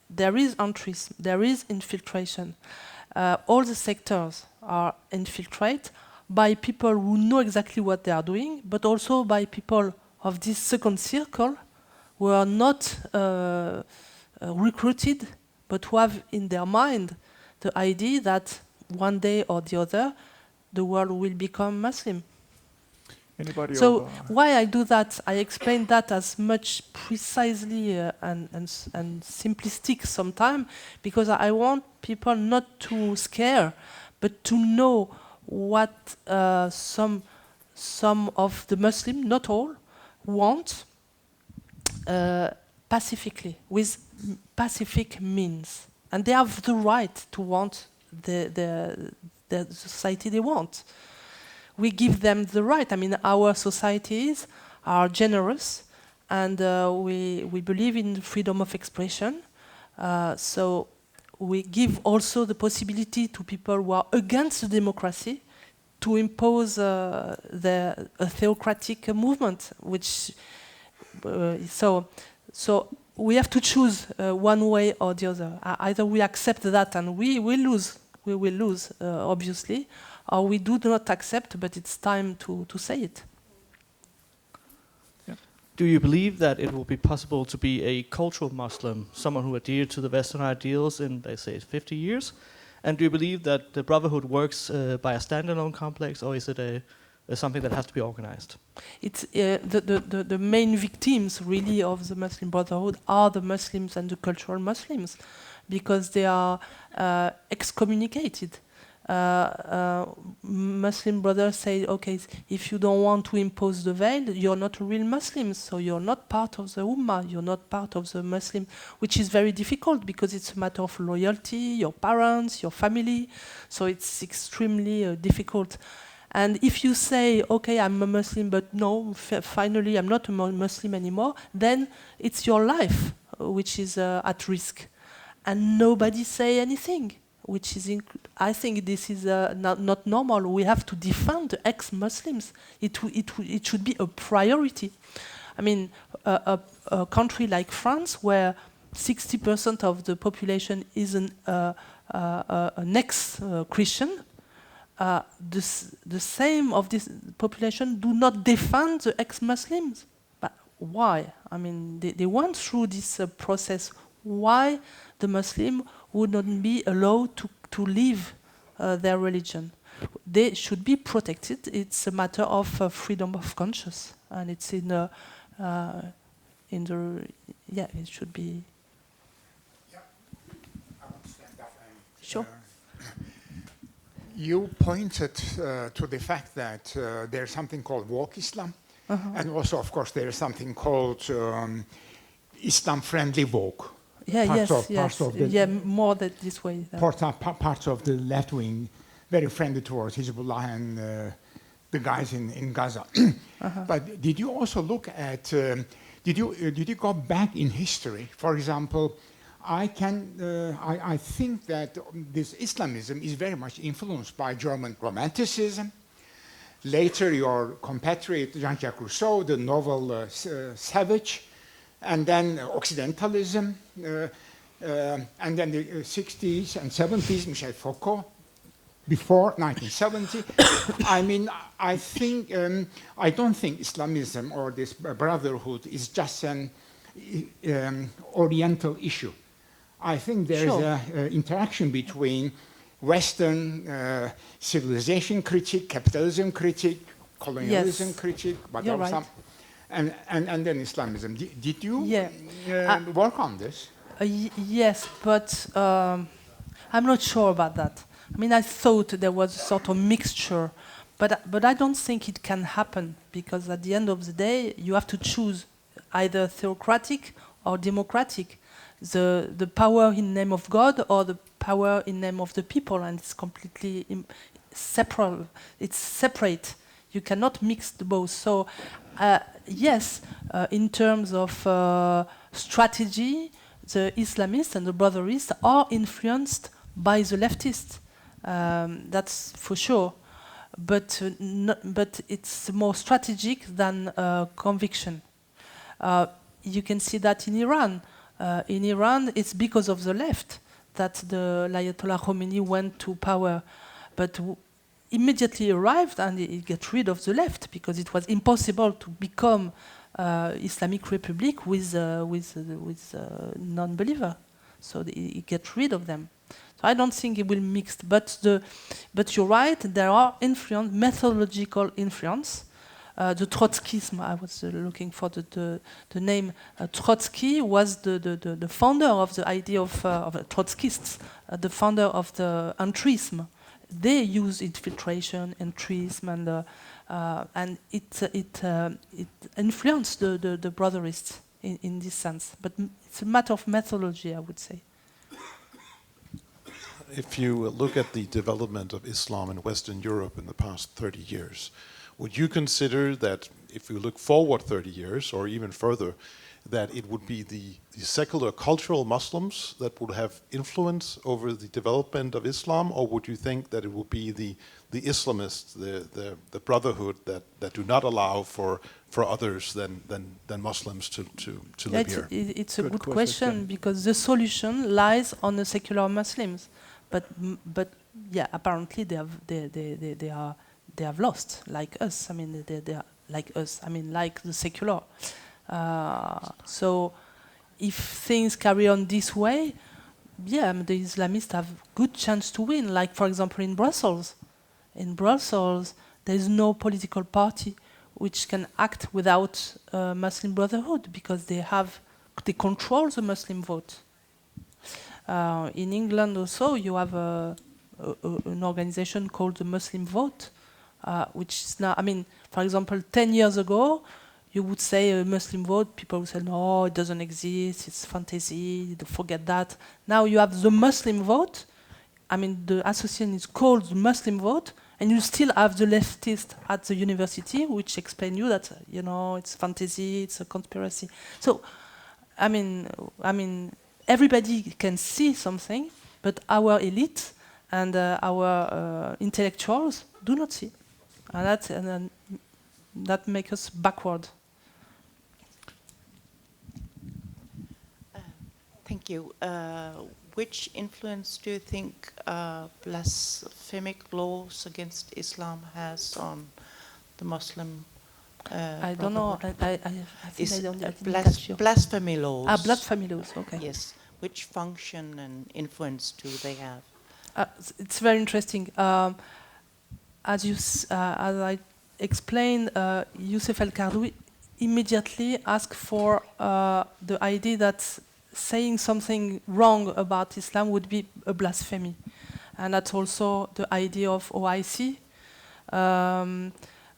There is entrism, there is infiltration. All the sectors are infiltrated by people who know exactly what they are doing, but also by people of this second circle who are not recruited, but who have in their mind the idea that one day or the other the world will become Muslim. Anybody so over? Why I do that, I explain that as much precisely and simplistic sometimes, because I want people not to scare, but to know what some of the Muslims, not all, want pacifically, with pacific means. And they have the right to want the society they want. We give them the right. I mean, our societies are generous, and we believe in freedom of expression. So we give also the possibility to people who are against the democracy to impose a theocratic movement, which so we have to choose one way or the other. Either we accept that and we will lose, obviously, or we do not accept, but it's time to say it. Do you believe that it will be possible to be a cultural Muslim, someone who adhered to the Western ideals in, they say, 50 years? And do you believe that the brotherhood works by a standalone complex, or is it something that has to be organized? It's the main victims really of the Muslim Brotherhood are the Muslims and the cultural Muslims, because they are excommunicated. Muslim brothers say, okay, if you don't want to impose the veil, you're not a real Muslim, so you're not part of the Ummah, you're not part of the Muslim, which is very difficult because it's a matter of loyalty, your parents, your family, so it's extremely difficult. And if you say, okay, I'm a Muslim, but no, finally I'm not a Muslim anymore, then it's your life which is at risk. And nobody say anything, which is, I think this is not normal. We have to defend the ex-Muslims. It should be a priority. I mean, a country like France, where 60% of the population is an ex-Christian, the same of this population do not defend the ex-Muslims. But why? I mean, they went through this process. Why the Muslim would not be allowed to live their religion? They should be protected. It's a matter of freedom of conscience, and it's it should be. Yeah, I want to stand up and. Sure. You pointed to the fact that there's something called woke Islam, and also, of course, there is something called Islam-friendly woke. Yeah, Parts of the more that this way. Parts of the left wing, very friendly towards Hezbollah and the guys in Gaza. But did you also look at? Did you go back in history? For example, I think that this Islamism is very much influenced by German Romanticism. Later, your compatriot Jean-Jacques Rousseau, the novel Savage. And then Occidentalism, and then the 60s and 70s, Michel Foucault, before 1970. I mean, I don't think Islamism or this brotherhood is just an Oriental issue. I think there's an interaction between Western civilization critique, capitalism critique, colonialism critique, but You're also right. And then Islamism. Did you work on this? Yes, but I'm not sure about that. I mean, I thought there was a sort of mixture, but I don't think it can happen, because at the end of the day, you have to choose either theocratic or democratic, the power in name of God or the power in name of the people, and it's completely separate. It's separate. You cannot mix the both. So, yes, in terms of strategy, the Islamists and the Brotherists are influenced by the leftists. That's for sure. But it's more strategic than conviction. You can see that in Iran. In Iran, it's because of the left that the Ayatollah Khomeini went to power. But immediately arrived and he got rid of the left, because it was impossible to become Islamic Republic with non-believer. So he get rid of them. So I don't think it will mix. But you're right. There are methodological influence. The Trotskyism. I was looking for the name. Trotsky was the founder of the idea of Trotskyists, the founder of the entrism. They use infiltration, entrism, and it influenced the Brotherists in this sense. But it's a matter of methodology, I would say. If you look at the development of Islam in Western Europe in the past 30 years, would you consider that if you look forward 30 years or even further, that it would be the secular cultural Muslims that would have influence over the development of Islam, or would you think that it would be the Islamists, the brotherhood that do not allow for others than Muslims to live here? It's a good question, because the solution lies on the secular Muslims. But yeah, apparently they have lost, like us. I mean, they are like us. I mean, like the secular. So, if things carry on this way, yeah, the Islamists have good chance to win. Like, for example, in Brussels. In Brussels, there is no political party which can act without Muslim Brotherhood because they control the Muslim vote. In England also, you have an organization called the Muslim Vote, which is now, I mean, for example, 10 years ago, you would say a Muslim vote, people would say, no, it doesn't exist, it's fantasy, forget that. Now you have the Muslim vote, I mean, the association is called the Muslim vote, and you still have the leftists at the university, which explain you that, you know, it's fantasy, it's a conspiracy. So, I mean, everybody can see something, but our elite and our intellectuals do not see, and that makes us backward. Thank you. Which influence do you think blasphemic laws against Islam has on the Muslim I don't know. I think I didn't catch you. Blasphemy laws. Blasphemy laws, okay. Yes. Which function and influence do they have? It's very interesting. As I explained, Youssef El-Kardoui immediately asked for the idea that saying something wrong about Islam would be a blasphemy. And that's also the idea of OIC.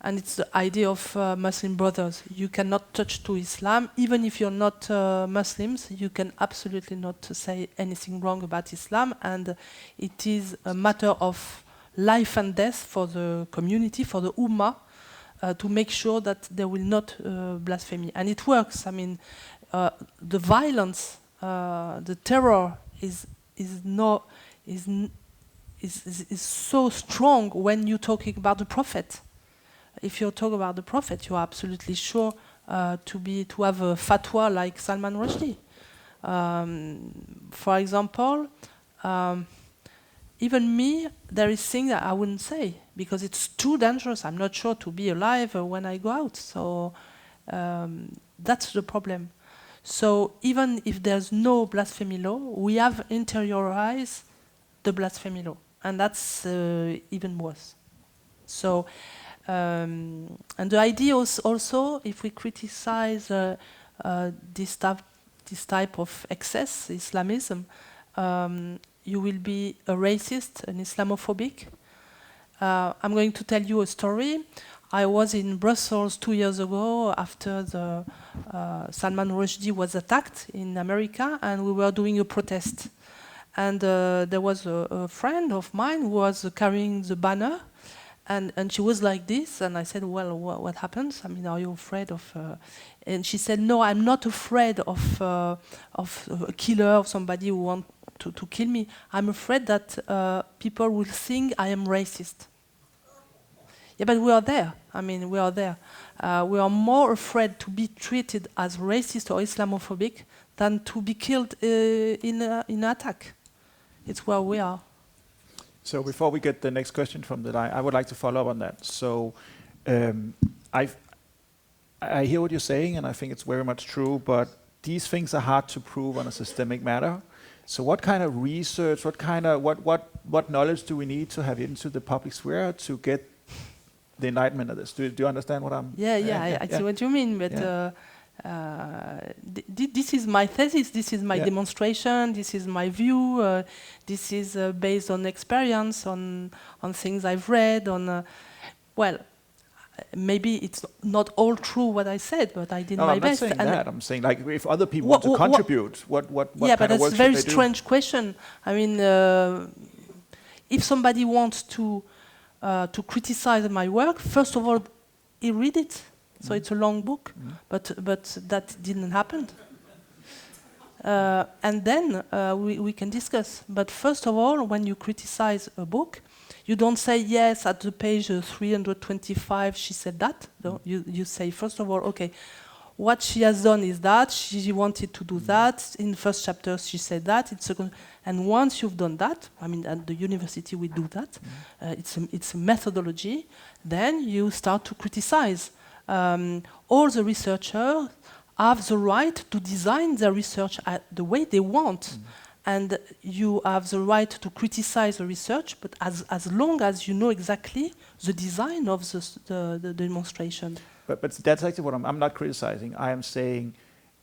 And it's the idea of Muslim brothers. You cannot touch to Islam. Even if you're not Muslims, you can absolutely not say anything wrong about Islam. And it is a matter of life and death for the community, for the Ummah, to make sure that there will not blasphemy. And it works. I mean, the violence, the terror is so strong when you're talking about the Prophet. If you talk about the Prophet, you are absolutely sure to have a fatwa like Salman Rushdie. For example, even me, there is things that I wouldn't say because it's too dangerous. I'm not sure to be alive when I go out. So that's the problem. So even if there's no blasphemy law, we have interiorized the blasphemy law, and that's even worse. So, and the idea is also, if we criticize this type of excess, Islamism, you will be a racist, an Islamophobic. I'm going to tell you a story. I was in Brussels 2 years ago after the Salman Rushdie was attacked in America, and we were doing a protest. And there was a friend of mine who was carrying the banner, and she was like this, and I said, well, what happens? I mean, are you afraid of... And she said, no, I'm not afraid of a killer, of somebody who wants to kill me. I'm afraid that people will think I am racist. Yeah, but we are there. I mean, we are there. We are more afraid to be treated as racist or Islamophobic than to be killed in an attack. It's where we are. So before we get the next question from the line, I would like to follow up on that. So I hear what you're saying, and I think it's very much true, but these things are hard to prove on a systemic matter. So what kind of research, what knowledge do we need to have into the public sphere to get the enlightenment of this? Do you understand what I'm... I see what you mean, but this is my thesis, this is my demonstration, this is my view, this is based on experience, on things I've read, well, maybe it's not all true what I said, but I did my best. I'm not saying that. I'm saying, like, if other people want to contribute, what yeah, kind but of work that's a very should they strange question. I mean, if somebody wants to criticize my work, first of all, he read it. So it's a long book, but that didn't happen. And then we can discuss. But first of all, when you criticize a book, you don't say, yes, at the page 325 she said that. No, you say, first of all, okay, what she has done is that she wanted to do that. In the first chapter, she said that. And once you've done that, I mean, at the university we do that. It's a methodology. Then you start to criticize. All the researchers have the right to design their research the way they want. And you have the right to criticize the research, but as long as you know exactly the design of the demonstration. But that's actually what I'm not criticizing. I am saying,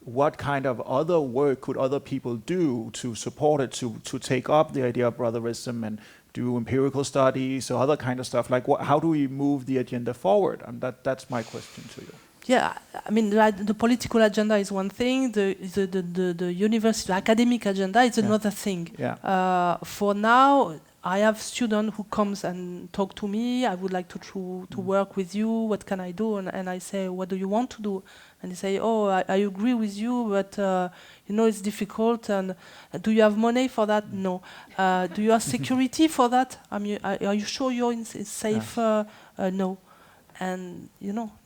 what kind of other work could other people do to support it, to take up the idea of brotherism and do empirical studies or other kind of stuff? Like, how do we move the agenda forward? That's my question to you. Yeah, I mean, the political agenda is one thing. The university, the academic agenda is another thing. Yeah. For now, I have students who comes and talk to me. I would like to work with you. What can I do? And I say, what do you want to do? And they say, oh, I agree with you, but it's difficult. And do you have money for that? No. Do you have security for that? Are you sure you're safe? No. And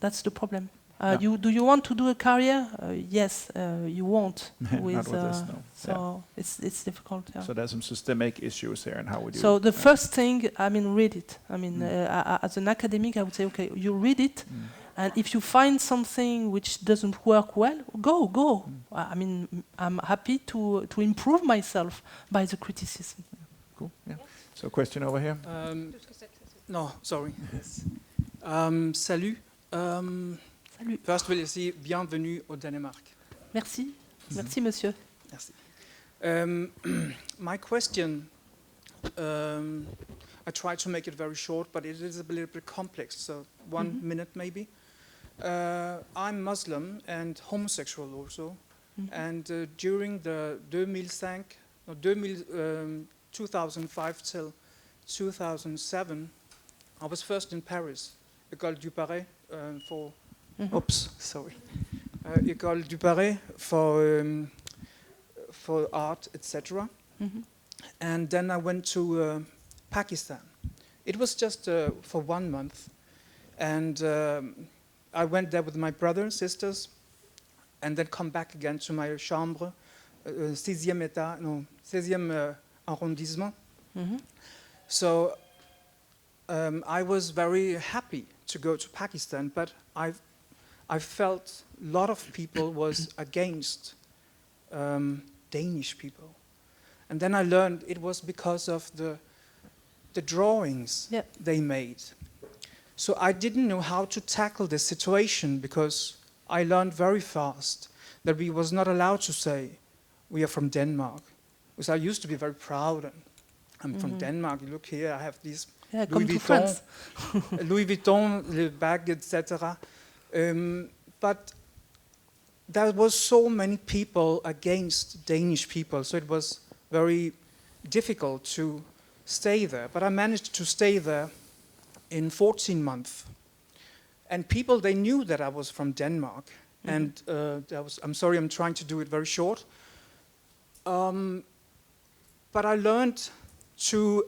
that's the problem. Do you want to do a career? Yes, you won't. Not with this, no. So it's difficult. Yeah. So there's some systemic issues there, and how would you? So the first thing, read it. As an academic, I would say, okay, you read it, and if you find something which doesn't work well, go. I'm happy to improve myself by the criticism. Cool. Yeah. So question over here. No, sorry. Salut. Salut. Først vil jeg sige bienvenue au Danemark. Merci. Merci, monsieur. Merci. My question, I try to make it very short, but it is a little bit complex, so 1 minute maybe. I'm Muslim and homosexual also, and during the 2005 till 2007, I was first in Paris, École du Paris for... Oops, sorry. École du Paris for art, etc. And then I went to Pakistan. It was just for 1 month, and I went there with my brothers, sisters, and then come back again to my chambre, 16e arrondissement. So I was very happy to go to Pakistan, but I felt a lot of people was against Danish people. And then I learned it was because of the drawings they made. So I didn't know how to tackle this situation, because I learned very fast that we was not allowed to say we are from Denmark. Because I used to be very proud, and I'm from Denmark, you look here, I have these Louis Vuitton, the bag, etc. But there was so many people against Danish people, so it was very difficult to stay there. But I managed to stay there in 14 months. And people, they knew that I was from Denmark. And I'm sorry, I'm trying to do it very short. But I learned to...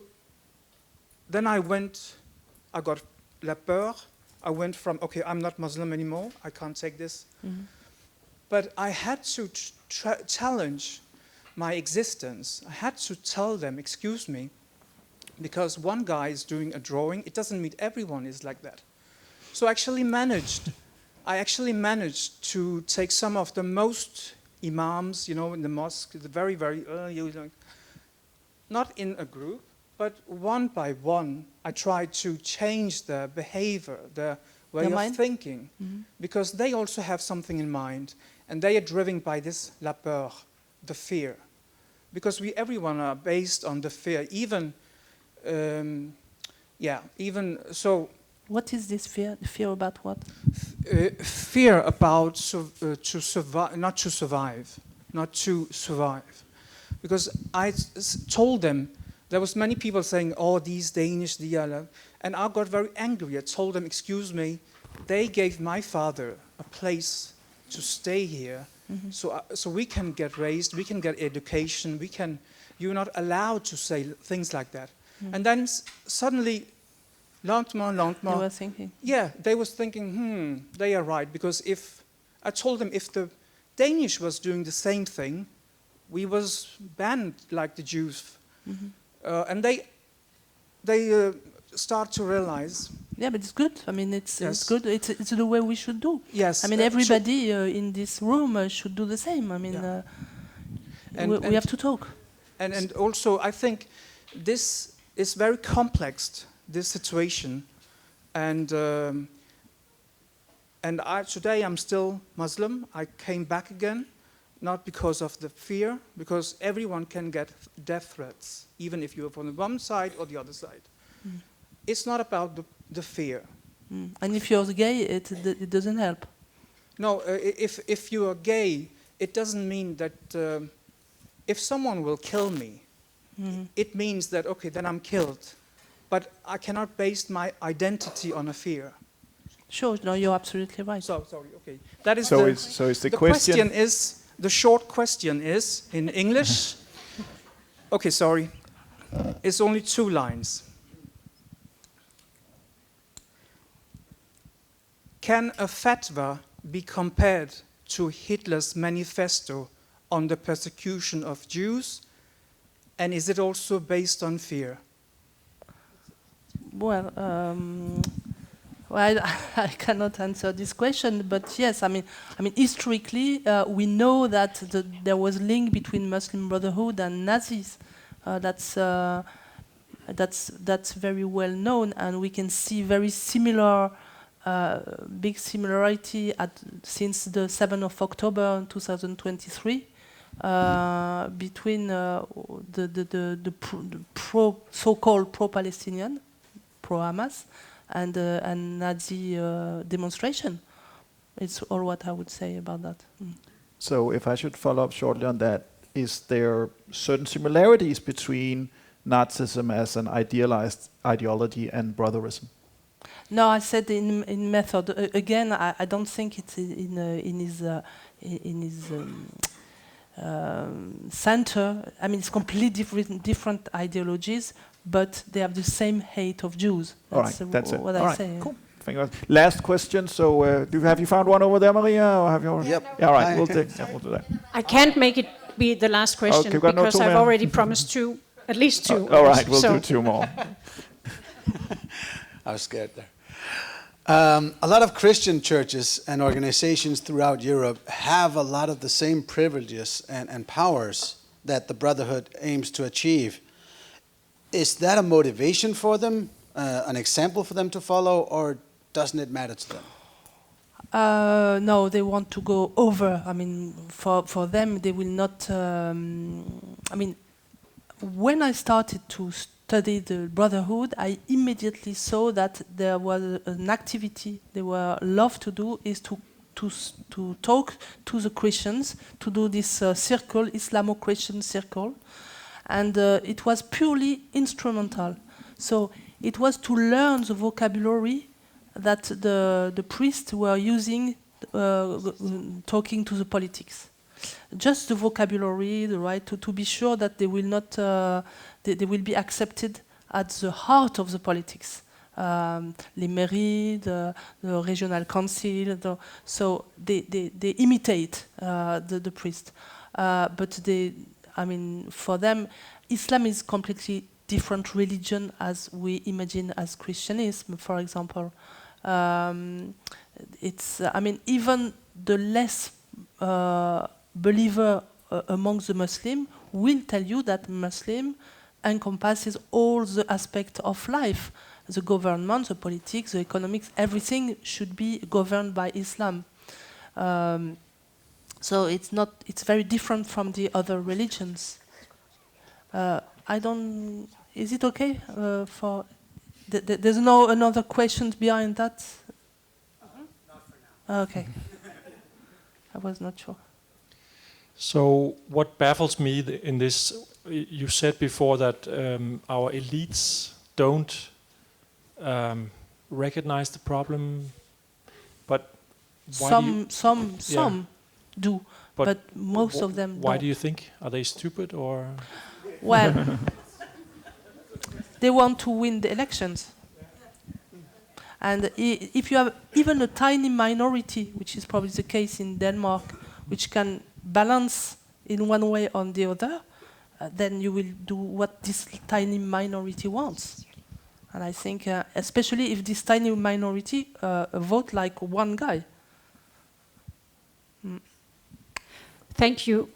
Then I got la peur. I went from, okay, I'm not Muslim anymore, I can't take this. But I had to challenge my existence. I had to tell them, excuse me, because one guy is doing a drawing, it doesn't mean everyone is like that. So I actually managed to take some of the most imams, in the mosque, the very, very early, not in a group, but one by one, I tried to change their behavior, their way of thinking, because they also have something in mind, and they are driven by this la peur, the fear, because everyone are based on the fear. Even so. What is this fear? The fear about what? Fear about to survive, not to survive, because I told them. There was many people saying, oh, these Danish, and I got very angry. I told them, excuse me, they gave my father a place to stay here, so we can get raised, we can get education, you're not allowed to say things like that. And then suddenly, lentement, they were thinking. Yeah, they was thinking, they are right, because if I told them if the Danish was doing the same thing, we was banned like the Jews. And they start to realize. Yeah, but it's good. I mean, it's Yes. good. It's the way we should do. Yes. I mean, everybody in this room should do the same. I mean, Yeah. we have to talk. And also, I think this is very complex, this situation. And today I'm still Muslim. I came back again, not because of the fear, because everyone can get death threats, even if you're from the one side or the other side. It's not about the fear. And if you're gay, it doesn't help. No, if you are gay, it doesn't mean that if someone will kill me, it means that, okay, then I'm killed. But I cannot base my identity on a fear. Sure, no, you're absolutely right. So, sorry, okay. That is So the, is the question is, the short question is, in English, okay, sorry, it's only 2 lines. Can a fatwa be compared to Hitler's manifesto on the persecution of Jews? And is it also based on fear? Well, I cannot answer this question, but yes, I mean, historically, we know that there was link between Muslim Brotherhood and Nazis. That's very well known, and we can see very similar, big similarity since the 7th of October 2023 between the so-called pro-Palestinian, pro-Hamas, and Nazi demonstration. It's all what I would say about that. So if I should follow up shortly on that, is there certain similarities between Nazism as an idealized ideology and brotherism? No, I said in method. Again, I don't think it's in his center. I mean, it's completely different ideologies, but they have the same hate of Jews. All right, that's it. What All I right, say. cool. Thank you. Last question. So, have you found one over there, Maria, or have you? Yep. Yeah, all right, we'll do that. I can't make it be the last question Okay, we've got because two I've more. already promised 2, at least 2. All right, we'll So- do 2 more. I was scared there. A lot of Christian churches and organizations throughout Europe have a lot of the same privileges and powers that the Brotherhood aims to achieve. Is that a motivation for them, an example for them to follow, or doesn't it matter to them? No, they want to go over. I mean, for them, they will not. I mean, when I started to study the Brotherhood, I immediately saw that there was an activity they were love to do is to talk to the Christians, to do this circle, Islamo-Christian circle, and it was purely instrumental. So it was to learn the vocabulary that the priests were using talking to the politics. Just the vocabulary, the right to be sure that they will not they will be accepted at the heart of the politics. Les mairies, the regional council, so they imitate the priest. But I mean, for them, Islam is completely different religion as we imagine as Christianism, for example. It's, I mean, even the less believer among the Muslim will tell you that Muslim encompasses all the aspects of life. The government, the politics, the economics, everything should be governed by Islam. So it's very different from the other religions. Is it okay for, there's no another question behind that? Not for now. Okay. I was not sure. So what baffles me in this, you said before that our elites don't recognize the problem, but why some do, but most of them why don't. do you think? Are they stupid or? Well, they want to win the elections. And if you have even a tiny minority, which is probably the case in Denmark, which can balance in one way or the other, then you will do what this tiny minority wants. And I think, especially if this tiny minority vote like one guy. Thank you.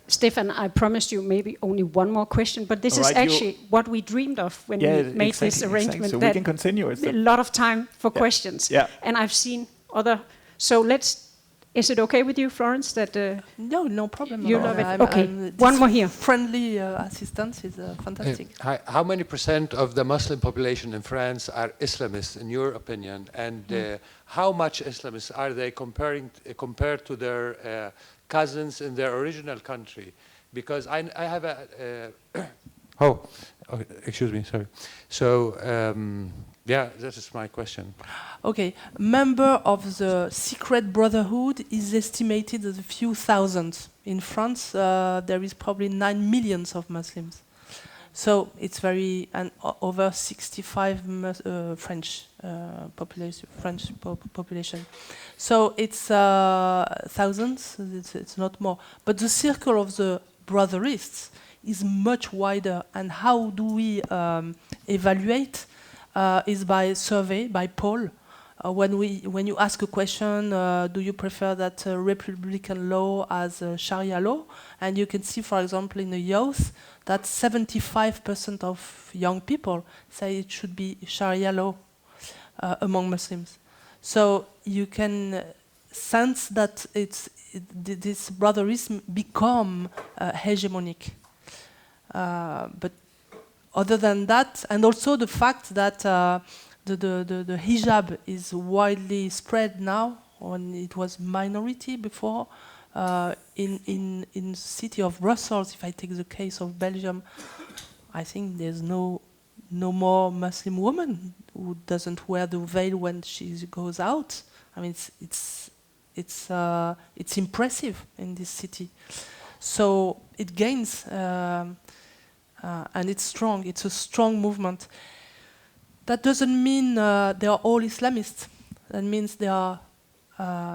Stefan, I promised you maybe only one more question, but this is actually what we dreamed of when we made this arrangement. Exactly. So we can continue. A lot of time for questions. Yeah. And I've seen other... So is it okay with you, Florence, that... No problem. You love it? Okay, one more here. Friendly assistance is fantastic. How many % of the Muslim population in France are Islamists, in your opinion? And how much Islamists are they compared to their cousins in their original country? Because I have a... excuse me, sorry. So, yeah, that is my question. Okay, member of the secret brotherhood is estimated as a few thousand. In France, there is probably 9 million of Muslims. So it's very, and over 65 French population. So it's thousands, it's not more. But the circle of the brotherists is much wider. And how do we evaluate? Is by survey, by poll. When you ask a question, do you prefer that Republican law as Sharia law? And you can see, for example, in the youth, that 75% of young people say it should be Sharia law among Muslims. So you can sense that this brotherism become hegemonic. But other than that, and also the fact that the hijab is widely spread now, when it was minority before, in the city of Brussels, if I take the case of Belgium, I think there's no more Muslim woman who doesn't wear the veil when she goes out. I mean, it's impressive in this city. So it gains. And it's strong. It's a strong movement. That doesn't mean they are all Islamists. That means they are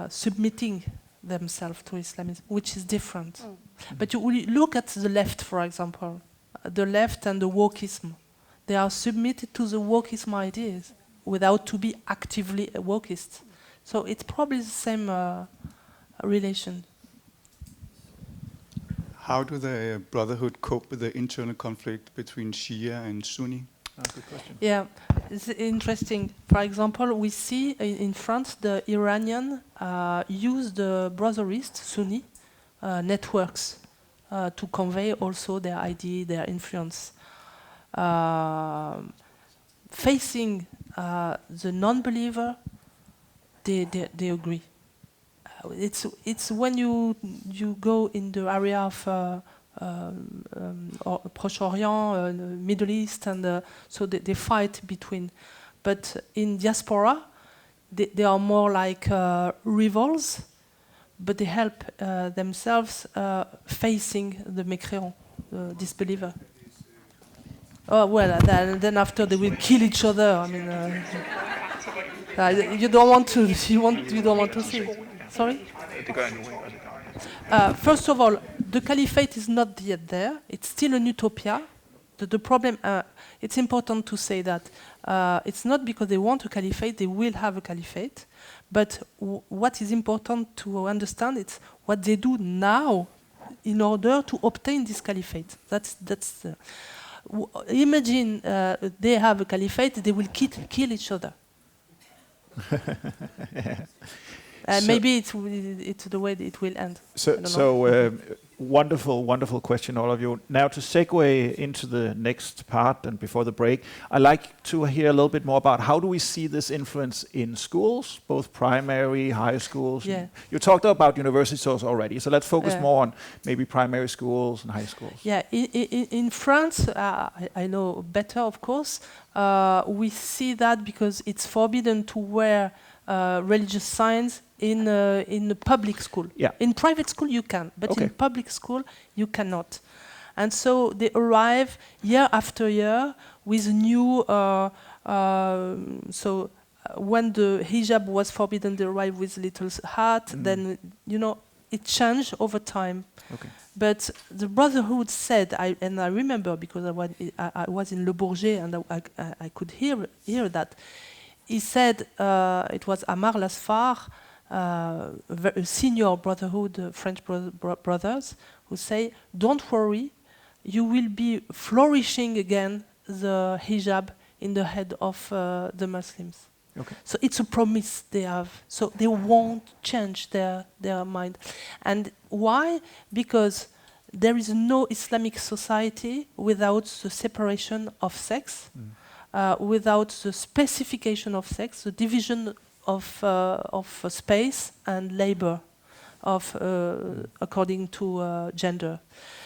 submitting themselves to Islamism, which is different. But you look at the left, for example, the left and the wokeism. They are submitted to the wokeism ideas without to be actively a wokist. So it's probably the same relation. How do the Brotherhood cope with the internal conflict between Shia and Sunni? Good question. Yeah, it's interesting. For example, we see in France the Iranian use the brotherist Sunni networks to convey also their idea, their influence. Facing the non-believer, they agree. It's when you go in the area of Proche-Orient, Middle East, and so they fight between. But in diaspora, they are more like rivals, but they help themselves facing the mécréant, the disbeliever. Oh well, then after they will kill each other. I mean, you don't want to. You don't want to see. Sorry? First of all, the caliphate is not yet there. It's still an utopia. The problem, it's important to say that it's not because they want a caliphate, they will have a caliphate. But what is important to understand is what they do now in order to obtain this caliphate. Imagine they have a caliphate, they will kill each other. Maybe it's the way it will end. Wonderful question, all of you. Now to segue into the next part and before the break, I'd like to hear a little bit more about how do we see this influence in schools, both primary, high schools. Yeah. You talked about universities already, so let's focus more on maybe primary schools and high schools. Yeah, in France, I know better, of course. We see that because it's forbidden to wear religious signs in the public school. Yeah. In private school you can, but in public school you cannot. And so they arrive year after year with new So when the hijab was forbidden, they arrived with little hat. Then it changed over time. Okay. But the Brotherhood said, and I remember because I was in Le Bourget and I could hear that. He said, it was Amar Lasfar, a senior Brotherhood, French brothers, who say, don't worry, you will be flourishing again the hijab in the head of the Muslims. Okay. So it's a promise they have. So they won't change their mind. And why? Because there is no Islamic society without the separation of sex, without the specification of sex, the division of space and labor according to gender.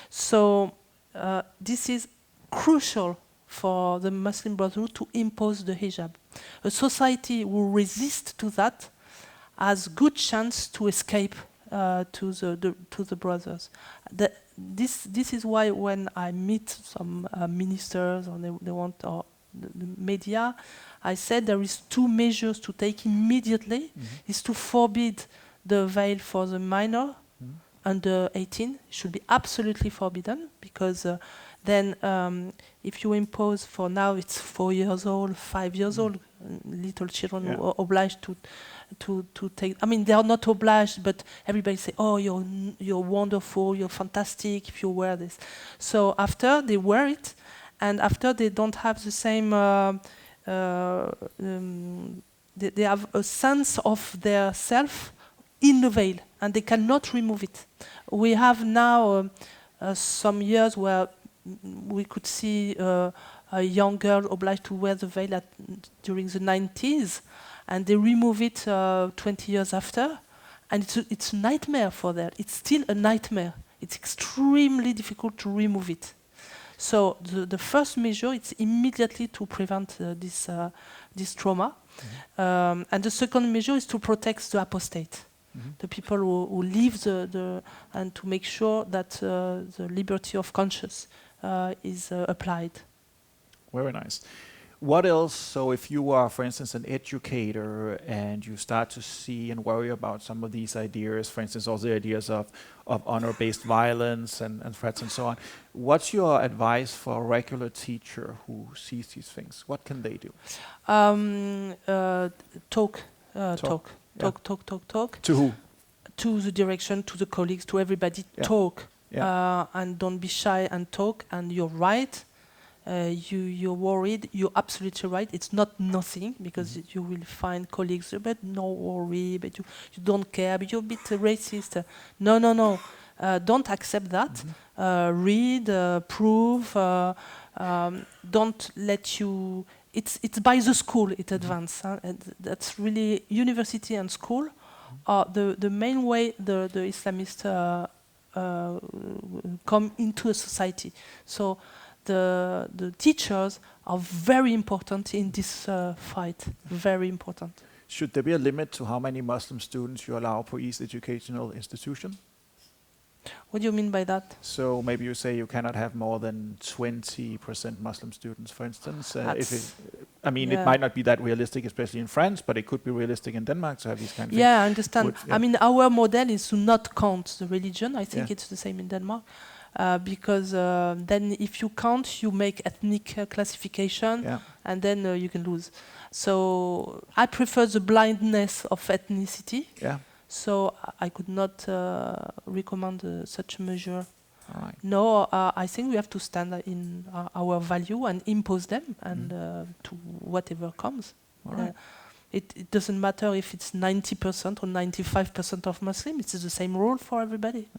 So this is crucial for the Muslim Brotherhood to impose the hijab. A society who resists to that has good chance to escape to the brothers. This is why when I meet some ministers or they want or the media, I said there is 2 measures to take immediately. Is to forbid the veil for the minor under 18. It should be absolutely forbidden because then if you impose, for now it's 4 years old, 5 years old, little children are obliged to take. I mean, they are not obliged, but everybody say, "Oh, you're wonderful, you're fantastic if you wear this." So after they wear it, and after they don't have the same. They have a sense of their self in the veil, and they cannot remove it. We have now some years where we could see a young girl obliged to wear the veil during the 90s, and they remove it 20 years after, and it's a nightmare for them. It's still a nightmare. It's extremely difficult to remove it. So the first measure is immediately to prevent this trauma, and the second measure is to protect the apostate, the people who leave and to make sure that the liberty of conscience is applied. Very nice. What else? So if you are, for instance, an educator and you start to see and worry about some of these ideas, for instance, all the ideas of honor-based violence and threats and so on, what's your advice for a regular teacher who sees these things? What can they do? Talk. To who? To the direction, to the colleagues, to everybody. Talk. And don't be shy and talk. And you're right. You're worried. You're absolutely right. It's not nothing because you will find colleagues, but no worry, but you don't care, but you're a bit racist. No. Don't accept that. Read, prove. Don't let you. It's by the school it advance. And that's really university and school are the main way the Islamists come into a society. So the teachers are very important in this fight. Very important. Should there be a limit to how many Muslim students you allow per each educational institution? What do you mean by that? So maybe you say you cannot have more than 20% Muslim students, for instance. It might not be that realistic, especially in France, but it could be realistic in Denmark to have these kind of things. Yeah, I understand. I mean, our model is to not count the religion. I think it's the same in Denmark. Because then if you count, you make ethnic classification, and then you can lose. So I prefer the blindness of ethnicity. Yeah. So I could not recommend such a measure. All right. No, I think we have to stand in our value and impose them, and to whatever comes. All right. It doesn't matter if it's 90% or 95% of Muslims. It's the same rule for everybody.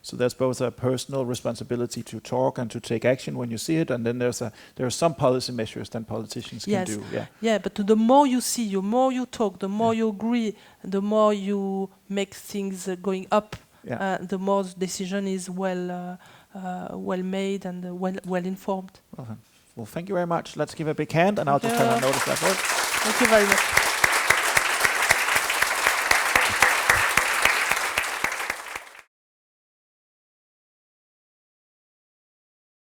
So there's both a personal responsibility to talk and to take action when you see it, and then there are some policy measures that politicians can do. Yeah, but the more you see, the more you talk, the more you agree, the more you make things going up, the more the decision is well made and well informed. Well, thank you very much. Let's give a big hand, and I'll just kind of notice that. Thank you very much.